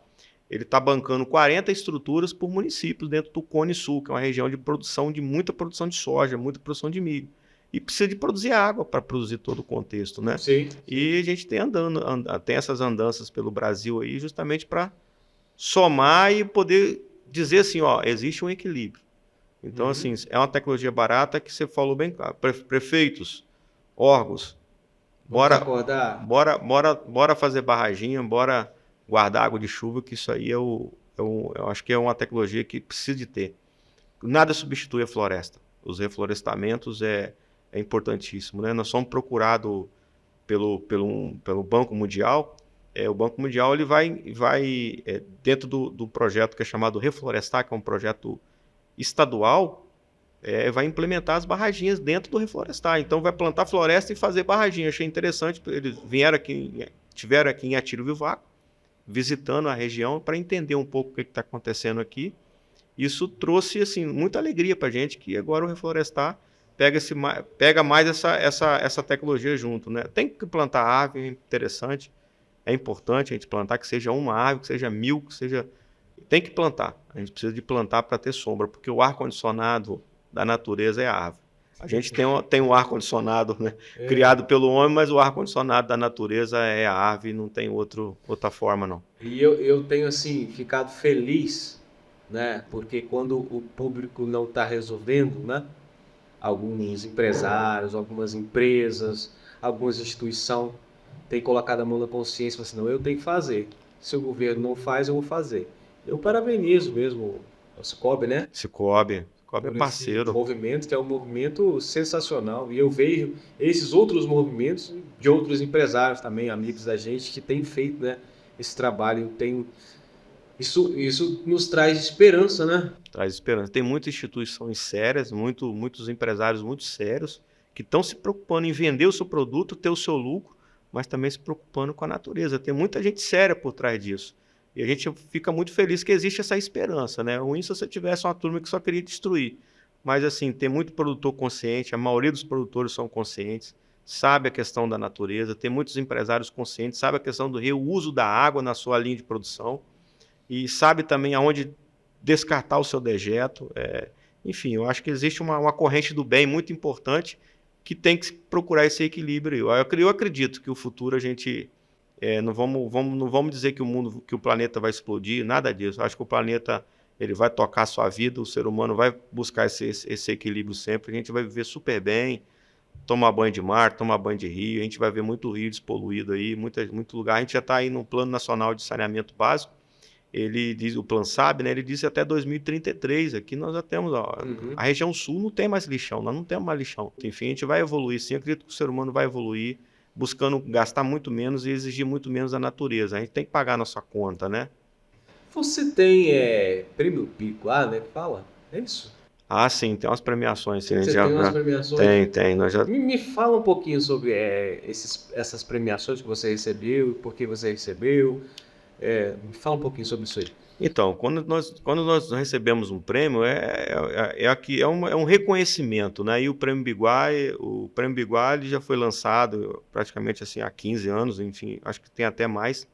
ele está bancando 40 estruturas por municípios dentro do Cone Sul, que é uma região de muita produção de soja, muita produção de milho. E precisa de produzir água para produzir todo o contexto, né? Sim. E a gente tem essas andanças pelo Brasil aí justamente para somar e poder dizer assim, existe um equilíbrio. Então, assim, é uma tecnologia barata que você falou bem claro. Prefeitos, órgãos, Vamos bora, acordar. bora fazer barraginha, bora guardar água de chuva, que isso aí eu acho que é uma tecnologia que precisa de ter. Nada substitui a floresta. Os reflorestamentos é importantíssimo, né? Nós somos procurados pelo Banco Mundial. O Banco Mundial ele vai dentro do projeto que é chamado Reflorestar, que é um projeto estadual, vai implementar as barraginhas dentro do Reflorestar. Então vai plantar floresta e fazer barraginha. Achei interessante, eles tiveram aqui em Atílio Vivaco, visitando a região para entender um pouco o que está acontecendo aqui. Isso trouxe assim, muita alegria para a gente, que agora o Reflorestar pega mais essa tecnologia junto, né? Tem que plantar árvore, é interessante, é importante a gente plantar, que seja uma árvore, que seja 1000, que seja... Tem que plantar, a gente precisa de plantar para ter sombra, porque o ar-condicionado da natureza é a árvore. A gente tem um ar-condicionado, né, criado pelo homem, mas o ar-condicionado da natureza é a árvore, não tem outra forma, não. E eu tenho, assim, ficado feliz, né, porque quando o público não está resolvendo, né, alguns empresários, algumas empresas, algumas instituições têm colocado a mão na consciência e falam assim, não, eu tenho que fazer. Se o governo não faz, eu vou fazer. Eu parabenizo mesmo o Cicobi, né? Cicobi é Por parceiro. esse movimento, que é um movimento sensacional. E eu vejo esses outros movimentos de outros empresários também, amigos da gente, que têm feito, né, esse trabalho. Isso nos traz esperança, né? Traz esperança. Tem muitas instituições sérias, muitos empresários muito sérios, que estão se preocupando em vender o seu produto, ter o seu lucro, mas também se preocupando com a natureza. Tem muita gente séria por trás disso. E a gente fica muito feliz que existe essa esperança, né? Ruim se você tivesse uma turma que só queria destruir. Mas, assim, tem muito produtor consciente, a maioria dos produtores são conscientes, sabe a questão da natureza, tem muitos empresários conscientes, sabe a questão do reuso da água na sua linha de produção e sabe também aonde descartar o seu dejeto. Enfim, eu acho que existe uma corrente do bem muito importante que tem que procurar esse equilíbrio. Eu acredito que o futuro a gente... não vamos dizer que o planeta vai explodir, nada disso. Eu acho que o planeta ele vai tocar a sua vida, o ser humano vai buscar esse equilíbrio sempre, a gente vai viver super bem, tomar banho de mar, tomar banho de rio, a gente vai ver muito rio despoluído aí, muito lugar. A gente já está aí no Plano Nacional de Saneamento Básico, ele diz, o PlanSab, né, ele disse até 2033, aqui nós já temos, a região sul não tem mais lixão, nós não temos mais lixão. Enfim, a gente vai evoluir sim, eu acredito que o ser humano vai evoluir, buscando gastar muito menos e exigir muito menos da natureza. A gente tem que pagar a nossa conta, né? Você tem prêmio Picuá, né, que fala? É isso? Ah, sim, tem umas premiações. Sim, Você tem umas premiações? Tem. Nós já... Me fala um pouquinho sobre essas premiações que você recebeu, por que você recebeu. Me fala um pouquinho sobre isso aí. Então, quando nós recebemos um prêmio, é um reconhecimento, né? E o Prêmio Biguá ele já foi lançado praticamente assim, há 15 anos, enfim, acho que tem até mais.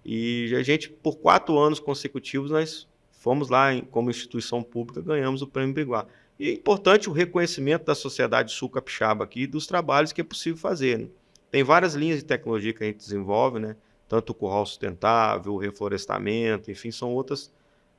E a gente, por 4 anos consecutivos, nós fomos lá, como instituição pública, ganhamos o Prêmio Biguá. E é importante o reconhecimento da sociedade sul-capixaba aqui, dos trabalhos que é possível fazer, né? Tem várias linhas de tecnologia que a gente desenvolve, né? Tanto o curral sustentável, o reflorestamento, enfim, são outras.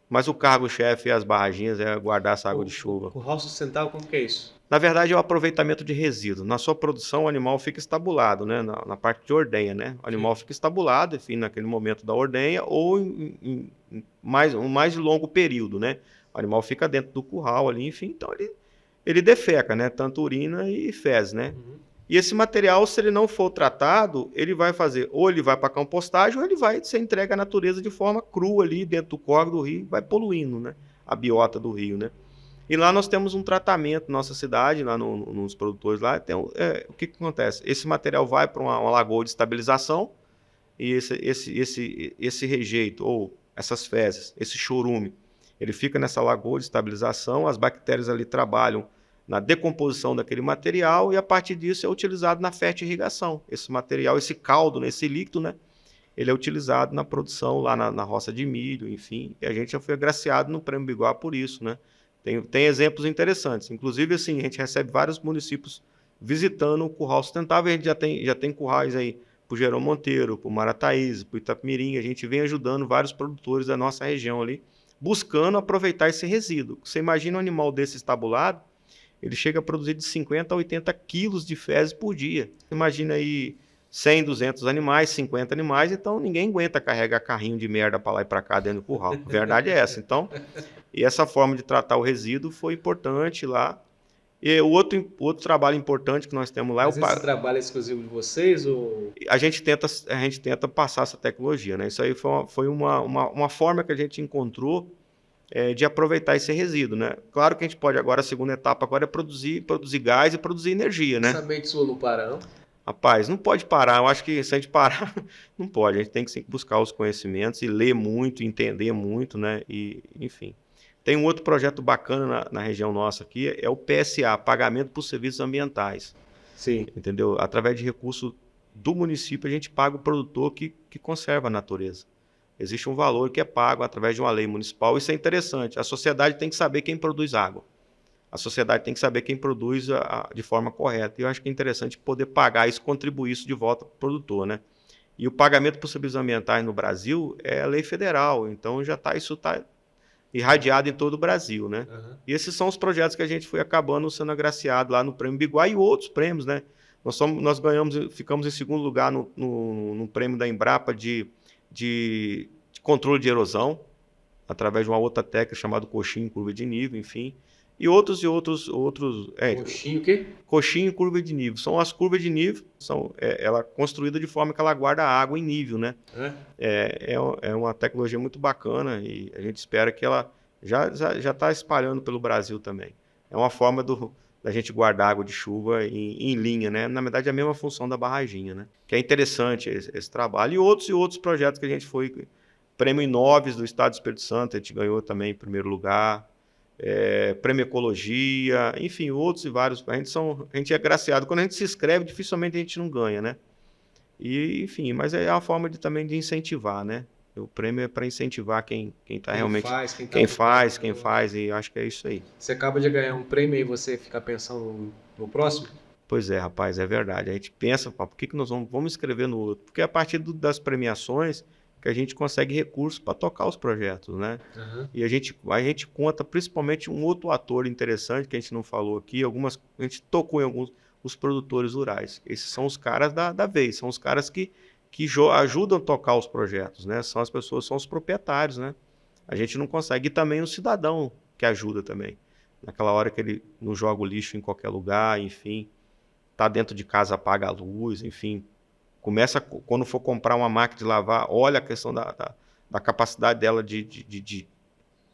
Mas o cargo-chefe e as barraginhas é guardar essa água de chuva. O curral sustentável, como que é isso? Na verdade, é o aproveitamento de resíduos. Na sua produção, o animal fica estabulado, né? Na parte de ordenha, né? O animal fica estabulado, enfim, naquele momento da ordenha ou em mais longo período, né? O animal fica dentro do curral ali, enfim, então ele defeca, né? Tanto urina e fezes, né? E esse material, se ele não for tratado, ele vai fazer, ou ele vai para a compostagem, ou ele vai ser entregue à natureza de forma crua ali dentro do córrego do rio, vai poluindo, né? A biota do rio, né? E lá nós temos um tratamento na nossa cidade, lá nos produtores lá, o que acontece? Esse material vai para uma lagoa de estabilização e esse rejeito, ou essas fezes, esse chorume, ele fica nessa lagoa de estabilização, as bactérias ali trabalham na decomposição daquele material e a partir disso é utilizado na fertirrigação. Esse material, esse caldo, esse líquido, né? Ele é utilizado na produção lá na roça de milho, enfim, e a gente já foi agraciado no Prêmio Biguá por isso, né? Tem exemplos interessantes. Inclusive, assim, a gente recebe vários municípios visitando o curral sustentável. A gente já tem currais aí para o Gerão Monteiro, para o Marataízes, para o Itapemirim. A gente vem ajudando vários produtores da nossa região ali buscando aproveitar esse resíduo. Você imagina um animal desse estabulado, ele chega a produzir de 50 a 80 quilos de fezes por dia. Imagina aí 100, 200 animais, 50 animais, então ninguém aguenta carregar carrinho de merda para lá e para cá dentro do curral. A verdade é essa. Então, e essa forma de tratar o resíduo foi importante lá. E o outro trabalho importante que nós temos lá Mas é esse trabalho é exclusivo de vocês? Ou... a gente tenta passar essa tecnologia, né? Isso aí foi uma forma que a gente encontrou de aproveitar esse resíduo, né? Claro que a gente pode agora, a segunda etapa agora é produzir gás e produzir energia, né? Essa mente sua não para, não? Rapaz, não pode parar. Eu acho que se a gente parar, não pode. A gente tem que sempre buscar os conhecimentos e ler muito, entender muito, né? E, enfim. Tem um outro projeto bacana na região nossa aqui, é o PSA, Pagamento por Serviços Ambientais. Sim. Entendeu? Através de recurso do município, a gente paga o produtor que conserva a natureza. Existe um valor que é pago através de uma lei municipal. Isso é interessante. A sociedade tem que saber quem produz água. A sociedade tem que saber quem produz de forma correta. E eu acho que é interessante poder pagar isso, contribuir isso de volta para o produtor, né? E o pagamento por serviços ambientais no Brasil é lei federal. Então isso está irradiado em todo o Brasil, né? Uhum. E esses são os projetos que a gente foi acabando sendo agraciado lá no Prêmio Biguá e outros prêmios, né? Nós ficamos em segundo lugar no prêmio da Embrapa de controle de erosão, através de uma outra técnica chamada coxinha em curva de nível, enfim. E outros. Coxinha o quê? Coxinha e curva de nível. São as curvas de nível, ela é construída de forma que ela guarda a água em nível, né? É uma tecnologia muito bacana e a gente espera que ela já está espalhando pelo Brasil também. É uma forma da gente guardar água de chuva em linha, né? Na verdade, é a mesma função da barraginha, né? Que é interessante esse trabalho. E outros projetos que a gente foi... Prêmio Inoves do Estado do Espírito Santo, a gente ganhou também em primeiro lugar. Prêmio Ecologia, enfim, outros e vários. A gente é agraciado. Quando a gente se inscreve, dificilmente a gente não ganha, né? E, enfim, mas é uma forma também de incentivar, né? O prêmio é para incentivar quem está realmente... Quem faz, e acho que é isso aí. Você acaba de ganhar um prêmio e você fica pensando no próximo? Pois é, rapaz, é verdade. A gente pensa, por que nós vamos escrever no outro? Porque é a partir das premiações que a gente consegue recursos para tocar os projetos, né? Uhum. E a gente conta principalmente um outro ator interessante que a gente não falou aqui, a gente tocou em alguns, os produtores rurais. Esses são os caras da vez, são os caras que ajudam a tocar os projetos, né? São as pessoas, são os proprietários, né? A gente não consegue. E também o cidadão que ajuda também. Naquela hora que ele não joga o lixo em qualquer lugar, enfim, tá dentro de casa, apaga a luz, enfim. Começa, quando for comprar uma máquina de lavar, olha a questão da capacidade dela de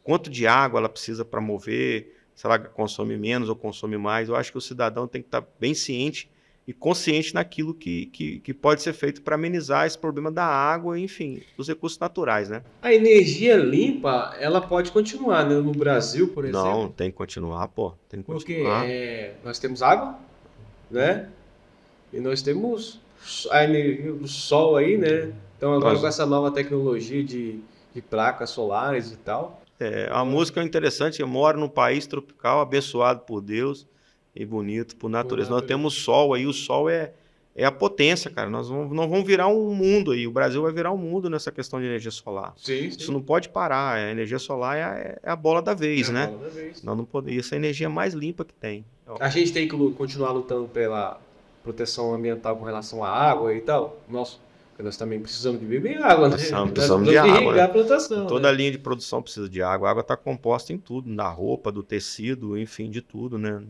quanto de água ela precisa para mover, se ela consome menos ou consome mais. Eu acho que o cidadão tem que estar bem ciente e consciente naquilo que pode ser feito para amenizar esse problema da água, enfim, dos recursos naturais, né? A energia limpa, ela pode continuar, né? No Brasil, por exemplo. Não, tem que continuar, pô. Tem que continuar. Porque nós temos água, né? E nós temos a energia do sol aí, né? Então agora com essa nova tecnologia de placas solares e tal. A música é interessante. Eu moro num país tropical, abençoado por Deus e bonito por natureza. Nós temos sol aí, o sol é a potência, cara. Nós vamos virar um mundo aí. O Brasil vai virar um mundo nessa questão de energia solar. Sim. Isso não pode parar. A energia solar é a bola da vez, né? Bola da vez. Nós não podemos. Essa é a energia mais limpa que tem. A gente tem que continuar lutando pela proteção ambiental com relação à água e tal. Nós também precisamos de beber água, né? Precisamos de água, né? A plantação, toda a linha de produção precisa de água. A água está composta em tudo, na roupa, do tecido, enfim, de tudo, né?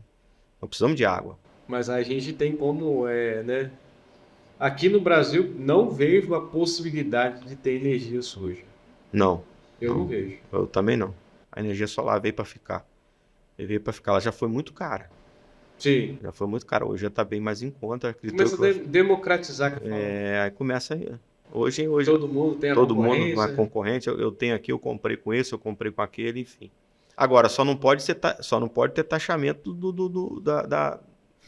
Nós precisamos de água. Mas a gente tem como, né? Aqui no Brasil não vejo a possibilidade de ter energia suja. Não. Eu não vejo. Eu também não. A energia solar veio para ficar. Ela já foi muito cara. Sim. Já foi muito cara. Hoje já está bem mais em conta. Começa a democratizar. Aí começa... Hoje todo mundo tem a concorrência. Mundo uma concorrente. Eu tenho aqui, eu comprei com esse, eu comprei com aquele, enfim. Agora, só não pode ter taxamento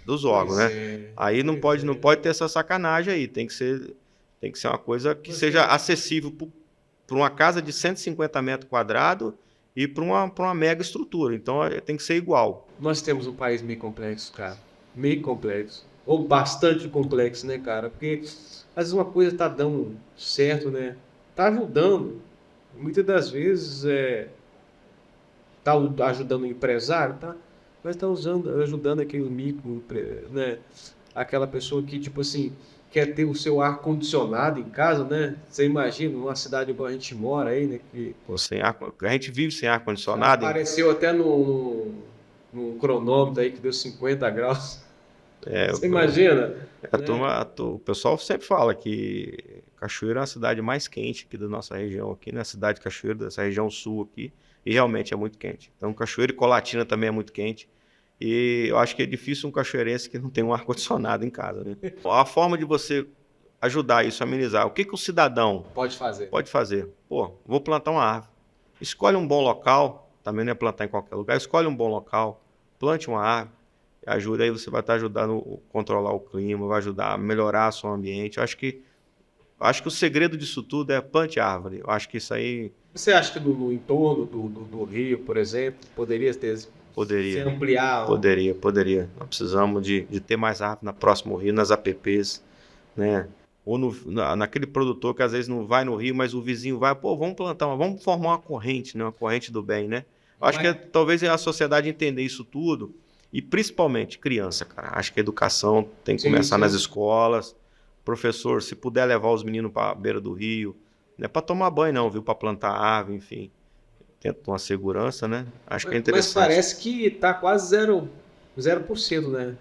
dos órgãos, né? Aí não pode ter essa sacanagem aí. Tem que ser uma coisa que seja acessível para uma casa de 150 metros quadrados e para uma mega estrutura. Então, tem que ser igual. Nós temos um país meio complexo, cara. Meio complexo. Ou bastante complexo, né, cara? Porque às vezes uma coisa tá dando certo, né? Tá ajudando. Muitas das vezes tá ajudando o empresário, tá? Mas tá ajudando aquele micro, né? Aquela pessoa que, tipo assim, quer ter o seu ar-condicionado em casa, né? Você imagina, numa cidade igual a gente mora aí, né? Que Pô, a gente vive sem ar-condicionado. apareceu até no cronômetro aí que deu 50 graus. É, Você imagina? Né? o pessoal sempre fala que Cachoeira é a cidade mais quente aqui da nossa região, aqui na cidade de Cachoeira, dessa região sul aqui, e realmente é muito quente. Então, Cachoeira e Colatina também é muito quente. E eu acho que é difícil um cachoeirense que não tem um ar-condicionado em casa, né? A forma de você ajudar isso, amenizar, o que o cidadão Pode fazer. pode fazer? Pô, vou plantar uma árvore. Escolhe um bom local, também não é plantar em qualquer lugar, escolhe um bom local, plante uma árvore, ajuda aí, você vai estar ajudando a controlar o clima, vai ajudar a melhorar o seu ambiente. Eu acho que o segredo disso tudo é plante árvore. Eu acho que isso aí Você acha que no entorno do Rio, por exemplo, poderia se poderia. ampliar? Poderia. Nós precisamos de ter mais árvore na próximo rio, nas APPs, né? Ou naquele produtor que às vezes não vai no rio, mas o vizinho vai, pô, vamos formar uma corrente, né? Uma corrente do bem, né? Eu acho que talvez a sociedade entender isso tudo, e principalmente criança, cara. Acho que a educação tem que começar nas escolas. Professor, se puder levar os meninos para a beira do rio, não é para tomar banho não, viu? Para plantar árvore, enfim. Tenta uma segurança, né? Acho que é interessante. Mas parece que está quase 0%, né?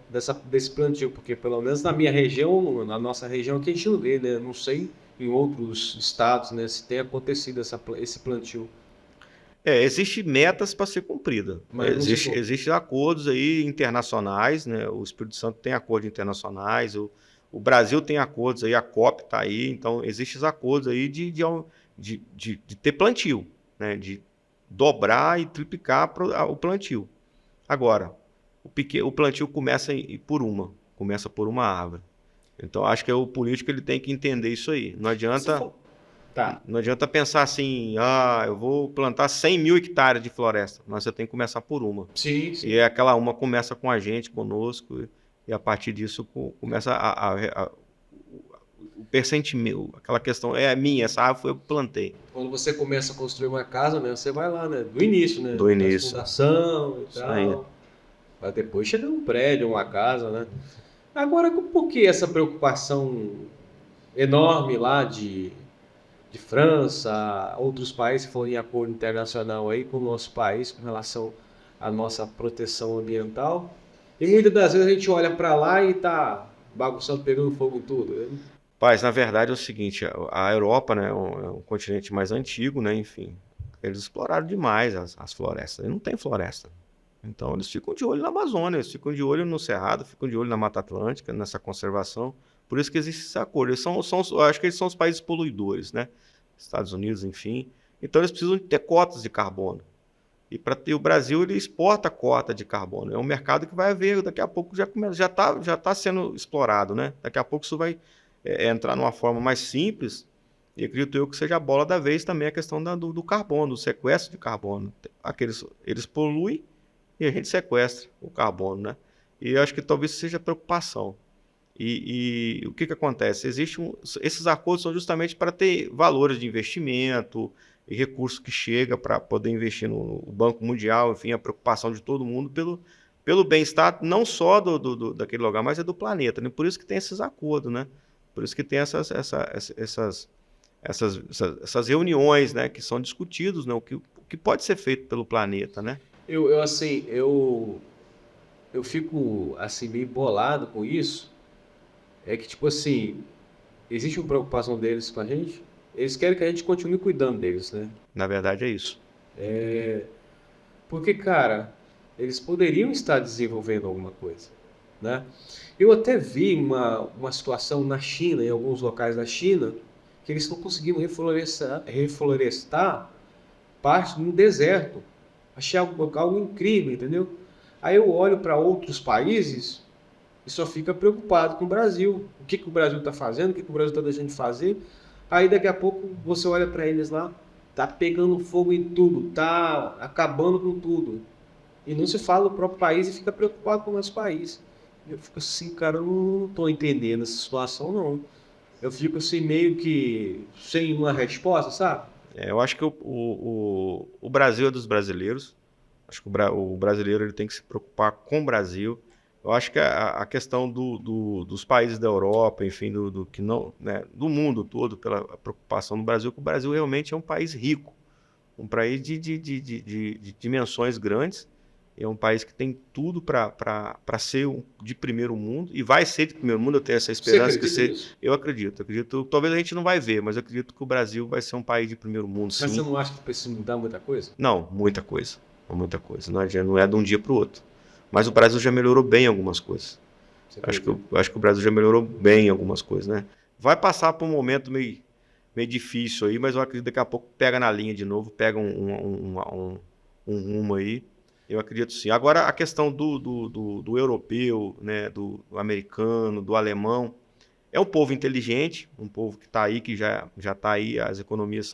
Desse plantio, porque pelo menos na minha região, na nossa região aqui a gente não vê, né? Não sei em outros estados, né, se tem acontecido esse plantio. Existem metas para ser cumprida. Existem acordos aí internacionais, né? O Espírito Santo tem acordos internacionais, o Brasil tem acordos aí, a COP está aí, então existem os acordos aí de ter plantio, né? De dobrar e triplicar o plantio. Agora, o plantio começa por uma árvore. Então, acho que o político ele tem que entender isso aí. Não adianta... Tá. Não adianta pensar assim, eu vou plantar 100 mil hectares de floresta, mas você tem que começar por uma. Sim. E aquela uma começa com a gente, conosco, e a partir disso começa o pressentimento, aquela questão, minha, essa árvore foi eu que plantei. Quando você começa a construir uma casa, né, você vai lá, né, do início, né? Do início. Da fundação e tal. Para depois chegar um prédio, uma casa, né? Agora, por que essa preocupação enorme lá de França, outros países que foram em acordo internacional aí com o nosso país com relação à nossa proteção ambiental? E muitas das vezes a gente olha para lá e tá bagunçando, pegando fogo em tudo. Paz, na verdade é o seguinte, a Europa, né, é um continente mais antigo, né, enfim, eles exploraram demais as florestas, e não tem floresta. Então eles ficam de olho na Amazônia, eles ficam de olho no Cerrado, ficam de olho na Mata Atlântica, nessa conservação. Por isso que existe esse acordo. Eu acho que eles são os países poluidores, né? Estados Unidos, enfim. Então eles precisam ter cotas de carbono. E o Brasil ele exporta cota de carbono. É um mercado que vai haver, daqui a pouco já tá sendo explorado, né? Daqui a pouco isso vai entrar numa forma mais simples. E acredito eu que seja a bola da vez também a questão do carbono, do sequestro de carbono. Eles poluem e a gente sequestra o carbono, né? E eu acho que talvez seja preocupação. E o que acontece? Esses acordos são justamente para ter valores de investimento e recurso que chega para poder investir no Banco Mundial, enfim, a preocupação de todo mundo pelo bem-estar, não só daquele lugar, mas do planeta, né? Por isso que tem esses acordos, né? Por isso que tem essas reuniões, né? Que são discutidos, né? O que pode ser feito pelo planeta, né? Eu fico assim meio bolado com isso. É que, tipo assim, existe uma preocupação deles com a gente, eles querem que a gente continue cuidando deles, né? Na verdade é isso. Porque, cara, eles poderiam estar desenvolvendo alguma coisa, né? Eu até vi uma situação na China, em alguns locais da China, que eles estão conseguindo reflorestar parte de um deserto. Achei algo incrível, entendeu? Aí eu olho para outros países e só fica preocupado com o Brasil. O que o Brasil está fazendo, o que o Brasil está deixando de fazer. Aí daqui a pouco você olha para eles lá, tá pegando fogo em tudo, tá acabando com tudo. E não se fala do próprio país e fica preocupado com o nosso país. Eu fico assim, cara, eu não estou entendendo essa situação, não. Eu fico assim meio que sem uma resposta, sabe? Eu acho que o Brasil é dos brasileiros, Acho que o brasileiro ele tem que se preocupar com o Brasil. Eu acho que a questão dos países da Europa, enfim, do que não, né, do mundo todo, pela preocupação do Brasil, que o Brasil realmente é um país rico, um país de dimensões grandes, é um país que tem tudo para ser de primeiro mundo, e vai ser de primeiro mundo, eu tenho essa esperança que ser. Eu acredito. Talvez a gente não vai ver, mas eu acredito que o Brasil vai ser um país de primeiro mundo, sim. Mas você não acha que precisa mudar muita coisa? Não, muita coisa. Muita coisa. Não é de um dia para o outro. Mas o Brasil já melhorou bem em algumas coisas. Acho que o Brasil já melhorou bem em algumas coisas, né? Vai passar por um momento meio difícil aí, mas eu acredito que daqui a pouco pega na linha de novo, pega um rumo aí. Eu acredito sim. Agora, a questão do europeu, né, do americano, do alemão, é um povo inteligente, um povo que está aí, que já está aí, as economias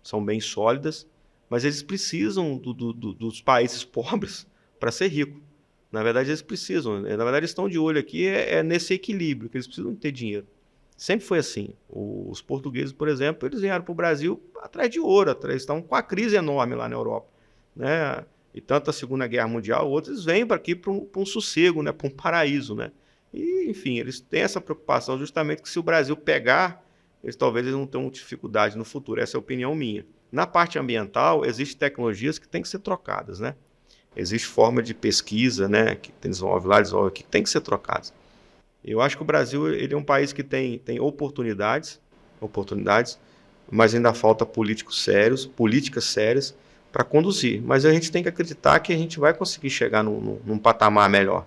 são bem sólidas, mas eles precisam dos países pobres para ser rico. Na verdade, eles precisam. Na verdade, eles estão de olho aqui nesse equilíbrio, que eles precisam ter dinheiro. Sempre foi assim. Os portugueses, por exemplo, eles vieram para o Brasil atrás de ouro, estão com a crise enorme lá na Europa, né? E tanto a Segunda Guerra Mundial, outros vêm para aqui para um sossego, né? Para um paraíso, né? E, enfim, eles têm essa preocupação justamente que se o Brasil pegar, talvez eles não tenham dificuldade no futuro. Essa é a opinião minha. Na parte ambiental, existem tecnologias que têm que ser trocadas, né? Existe forma de pesquisa, né? Que desenvolve lá, desenvolve aqui, que tem que ser trocadas. Eu acho que o Brasil ele é um país que tem oportunidades, mas ainda falta políticas sérias para conduzir. Mas a gente tem que acreditar que a gente vai conseguir chegar num patamar melhor.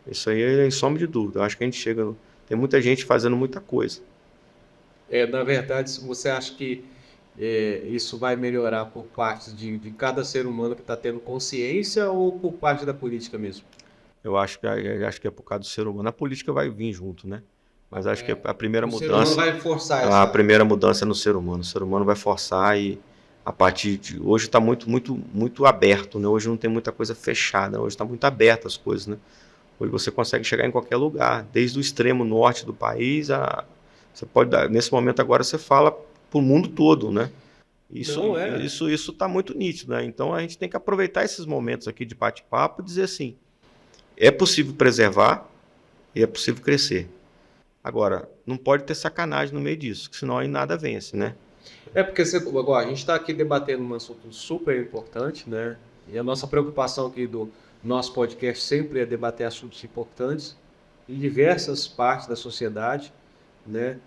Isso aí é sombra de dúvida. Eu acho que a gente chega. Tem muita gente fazendo muita coisa. Na verdade, você acha que isso vai melhorar por parte de cada ser humano que está tendo consciência ou por parte da política mesmo? Eu acho que é por causa do ser humano. A política vai vir junto, né? Mas acho que a primeira mudança. O ser humano vai forçar a primeira mudança é no ser humano. O ser humano vai forçar e a partir de hoje está muito aberto, né? Hoje não tem muita coisa fechada. Hoje está muito aberto as coisas, né? Hoje você consegue chegar em qualquer lugar, desde o extremo norte do país você pode dar. Nesse momento agora você fala para o mundo todo, né? Isso está muito nítido, né? Então a gente tem que aproveitar esses momentos aqui de bate-papo e dizer assim: é possível preservar e é possível crescer. Agora, não pode ter sacanagem no meio disso, senão aí nada vence, né? Porque agora a gente está aqui debatendo um assunto super importante, né? E a nossa preocupação aqui do nosso podcast sempre é debater assuntos importantes em diversas partes da sociedade, né?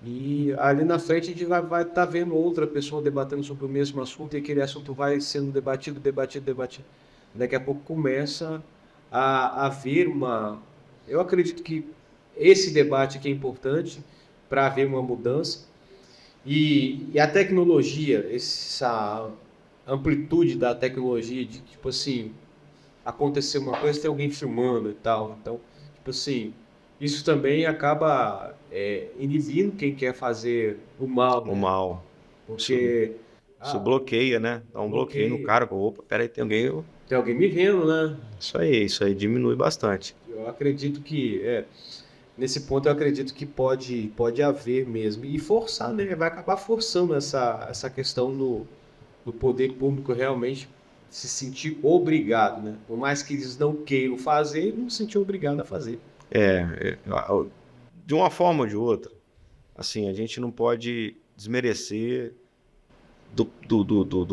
E ali na frente a gente vai estar vendo outra pessoa debatendo sobre o mesmo assunto e aquele assunto vai sendo debatido. Daqui a pouco começa a haver Eu acredito que esse debate aqui é importante para haver uma mudança. E a tecnologia, essa amplitude da tecnologia, de tipo assim, acontecer uma coisa, tem alguém filmando e tal. Então, tipo assim, isso também acaba inibindo quem quer fazer o mal. O mal. Porque isso bloqueia, né? Dá um bloqueio no cara. Opa, peraí, tem alguém me vendo, né? Isso aí diminui bastante. Eu acredito que nesse ponto eu acredito que pode haver mesmo. E forçar, né? Vai acabar forçando essa questão do poder público realmente se sentir obrigado, né? Por mais que eles não queiram fazer, eles não se sentir obrigado a fazer. De uma forma ou de outra, assim, a gente não pode desmerecer do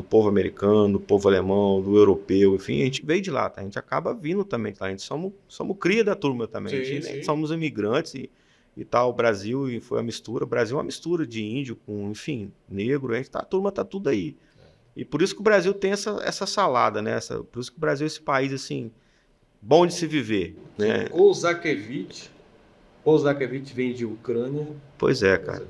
povo americano, do povo alemão, do europeu, enfim, a gente veio de lá, tá? A gente acaba vindo também, tá? A gente somos cria da turma também, sim. Somos imigrantes e tal, o Brasil foi a mistura, o Brasil é uma mistura de índio com, enfim, negro, a turma tá tudo aí. E por isso que o Brasil tem essa salada, né? Por isso que o Brasil é esse país, assim, bom de se viver, né? O Zakevich vem de Ucrânia. Pois é, cara.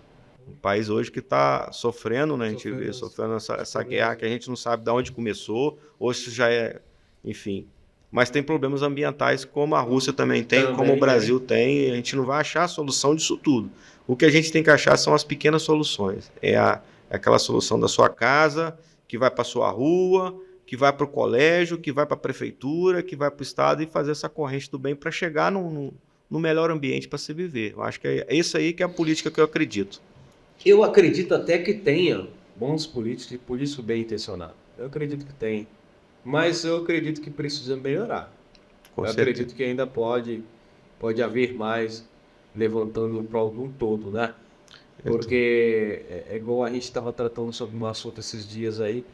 Um país hoje que está sofrendo, né? A gente vê sofrendo essa guerra que a gente não sabe de onde começou, ou se já é, enfim. Mas tem problemas ambientais como a Rússia também tem, como o Brasil tem, e a gente não vai achar a solução disso tudo. O que a gente tem que achar são as pequenas soluções. Aquela solução da sua casa, que vai para a sua rua, que vai para o colégio, que vai para a prefeitura, que vai para o estado e fazer essa corrente do bem para chegar no melhor ambiente para se viver. Eu acho que é isso aí que é a política que eu acredito. Eu acredito até que tenha bons políticos e políticos bem intencionados. Eu acredito que tem. Mas eu acredito que precisa melhorar. Com Eu certeza. acredito que ainda pode haver mais levantando para algum todo, né? Porque é igual a gente estava tratando sobre um assunto esses dias aí,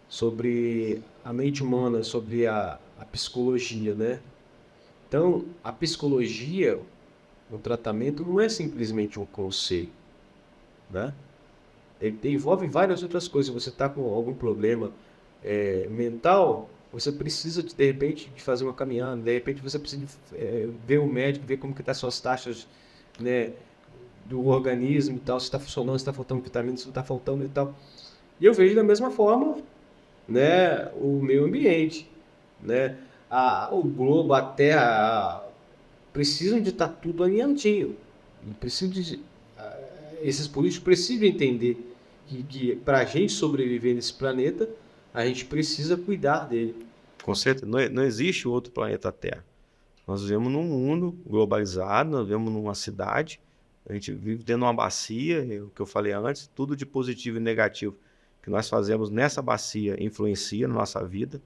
sobre a mente humana, sobre a psicologia, né? Então, a psicologia, o tratamento não é simplesmente um conselho, né? Ele envolve várias outras coisas. Você está com algum problema mental, você precisa de repente de fazer uma caminhada, de repente você precisa ver um médico, ver como que tá suas taxas, né, do organismo e tal, se está funcionando, se está faltando vitamina, se não está faltando e tal. E eu vejo da mesma forma, né, o meio ambiente, né, o globo, a Terra, precisam de estar tudo alinhadinho. Esses políticos precisam entender que para a gente sobreviver nesse planeta, a gente precisa cuidar dele. Com certeza. Não existe outro planeta Terra. Nós vivemos num mundo globalizado, nós vivemos numa cidade, a gente vive dentro de uma bacia, o que eu falei antes, tudo de positivo e negativo que nós fazemos nessa bacia influencia na nossa vida.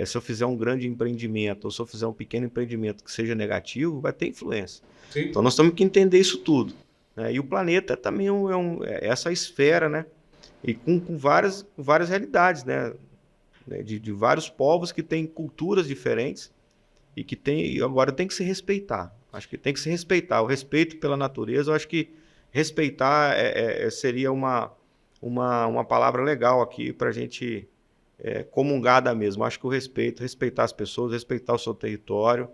Se eu fizer um grande empreendimento ou se eu fizer um pequeno empreendimento que seja negativo, vai ter influência. Sim. Então nós temos que entender isso tudo, né? E o planeta também é essa esfera, né? E com várias realidades, né? De vários povos que têm culturas diferentes e que agora tem que se respeitar. Acho que tem que se respeitar. O respeito pela natureza, eu acho que respeitar seria uma palavra legal aqui para a gente comungada mesmo. Acho que respeitar as pessoas, respeitar o seu território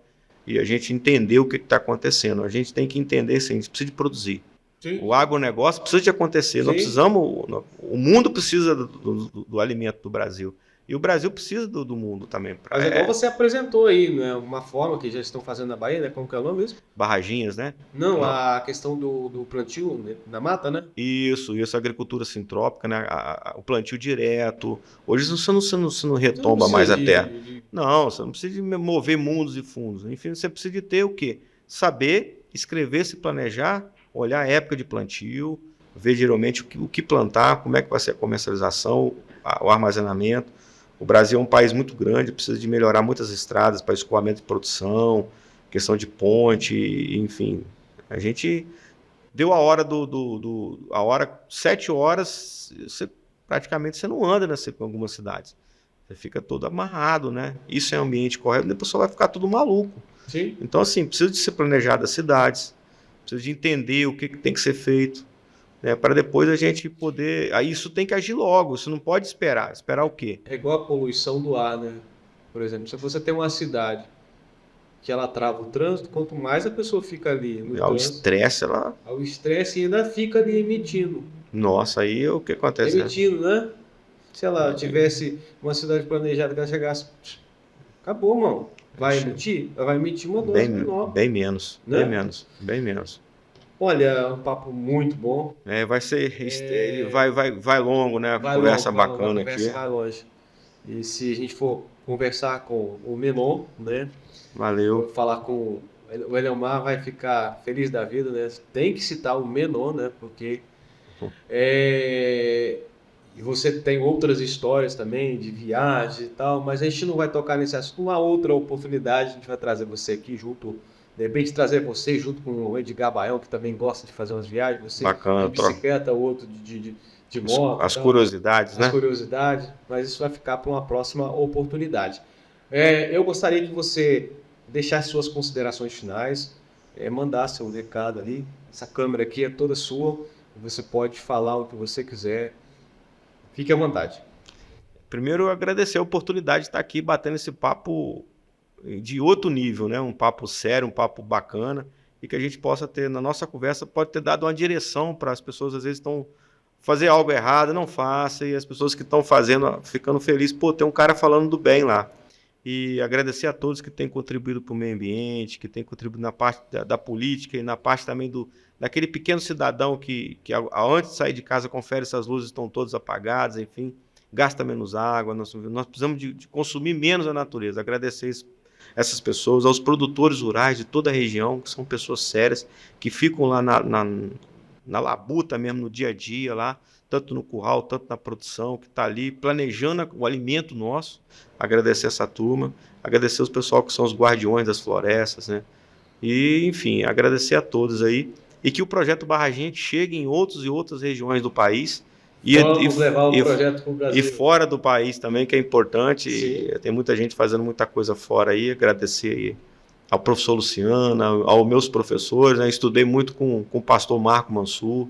e a gente entender o que está acontecendo. A gente tem que entender, sim, a gente precisa de produzir. Sim. O agronegócio precisa de acontecer. Nós precisamos, o mundo precisa do alimento do Brasil. E o Brasil precisa do mundo também. Mas igual você apresentou aí, né? Uma forma que já estão fazendo na Bahia, né? Como que é o nome mesmo? Barraginhas, né? Não, a questão do plantio, né, na mata, né? Isso, a agricultura sintrópica, né? O plantio direto. Hoje você não retomba mais a terra. Não, você não precisa de mover mundos e fundos. Enfim, você precisa de ter o quê? Saber, escrever, se planejar, olhar a época de plantio, ver geralmente o que plantar, como é que vai ser a comercialização, o armazenamento. O Brasil é um país muito grande, precisa de melhorar muitas estradas para escoamento de produção, questão de ponte, enfim. A gente deu a hora a hora 7 horas, praticamente você não anda em algumas cidades. Você fica todo amarrado, né? Isso é ambiente correto, depois só vai ficar tudo maluco. Sim. Então, assim, precisa de ser planejado as cidades, precisa de entender o que tem que ser feito, né, para depois a gente poder... Aí isso tem que agir logo, isso não pode esperar. Esperar o quê? É igual a poluição do ar, né? Por exemplo, se você tem uma cidade que ela trava o trânsito, quanto mais a pessoa fica ali no Ao trânsito, estresse, ela... ao estresse ainda fica ali emitindo. Nossa, aí o que acontece? Emitindo, né? Se ela tivesse uma cidade planejada que ela chegasse... Acabou, mano. Vai emitir? Ela vai emitir uma dose menor. Bem menos, né? bem menos. Olha, um papo muito bom. Vai ser... Ele vai longo, né? Conversa bacana aqui. Vai longe. E se a gente for conversar com o Menon, né? Valeu. Falar com o Eliomar, vai ficar feliz da vida, né? Tem que citar o Menon, né? Porque e você tem outras histórias também de viagem e tal, mas a gente não vai tocar nesse assunto. Uma outra oportunidade, a gente vai trazer você aqui junto, de repente trazer você junto com o Edgar Baião, que também gosta de fazer umas viagens, você bacana, de bicicleta, outro de moto. As curiosidades, né? As curiosidades, mas isso vai ficar para uma próxima oportunidade. Eu gostaria que você deixasse suas considerações finais, mandasse um recado ali. Essa câmera aqui é toda sua, você pode falar o que você quiser. Fique à vontade. Primeiro, eu agradecer a oportunidade de estar aqui batendo esse papo de outro nível, né? Um papo sério, um papo bacana, e que a gente possa ter, na nossa conversa, pode ter dado uma direção para as pessoas, às vezes, estão fazer algo errado, não faça, e as pessoas que estão fazendo, ficando felizes, pô, tem um cara falando do bem lá. E agradecer a todos que têm contribuído para o meio ambiente, que têm contribuído na parte da política e na parte também daquele pequeno cidadão que antes de sair de casa confere se as luzes estão todas apagadas, enfim, gasta menos água. Nós precisamos de consumir menos a natureza. Agradecer essas pessoas, aos produtores rurais de toda a região, que são pessoas sérias, que ficam lá na labuta mesmo, no dia a dia lá, tanto no curral, tanto na produção, que está ali planejando o alimento nosso. Agradecer essa turma, agradecer os pessoal que são os guardiões das florestas, né? E, enfim, agradecer a todos aí. E que o projeto Barra Gente chegue em outras regiões do país. Vamos levar o projeto para o Brasil. E fora do país também, que é importante. Sim. Tem muita gente fazendo muita coisa fora aí. Agradecer aí ao professor Luciano, aos meus professores, né? Estudei muito com o pastor Marco Mansur,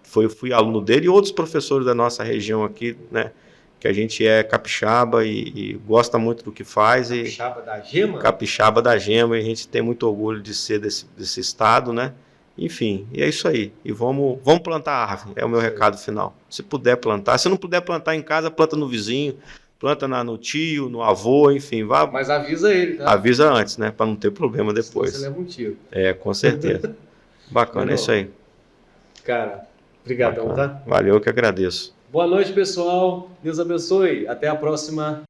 fui aluno dele e outros professores da nossa região aqui, né? Que a gente é capixaba e gosta muito do que faz. Capixaba da Gema? Capixaba da Gema, e a gente tem muito orgulho de ser desse estado, né? Enfim, e é isso aí. E vamos plantar árvore, é o meu recado final. Se puder plantar, se não puder plantar em casa, planta no vizinho, planta no tio, no avô, enfim. Vá. Mas avisa ele, tá? Avisa antes, né? Para não ter problema depois. Senão você leva um tiro. Com certeza. Bacana, é isso aí. Cara, obrigadão, tá? Valeu, eu que agradeço. Boa noite, pessoal. Deus abençoe. Até a próxima.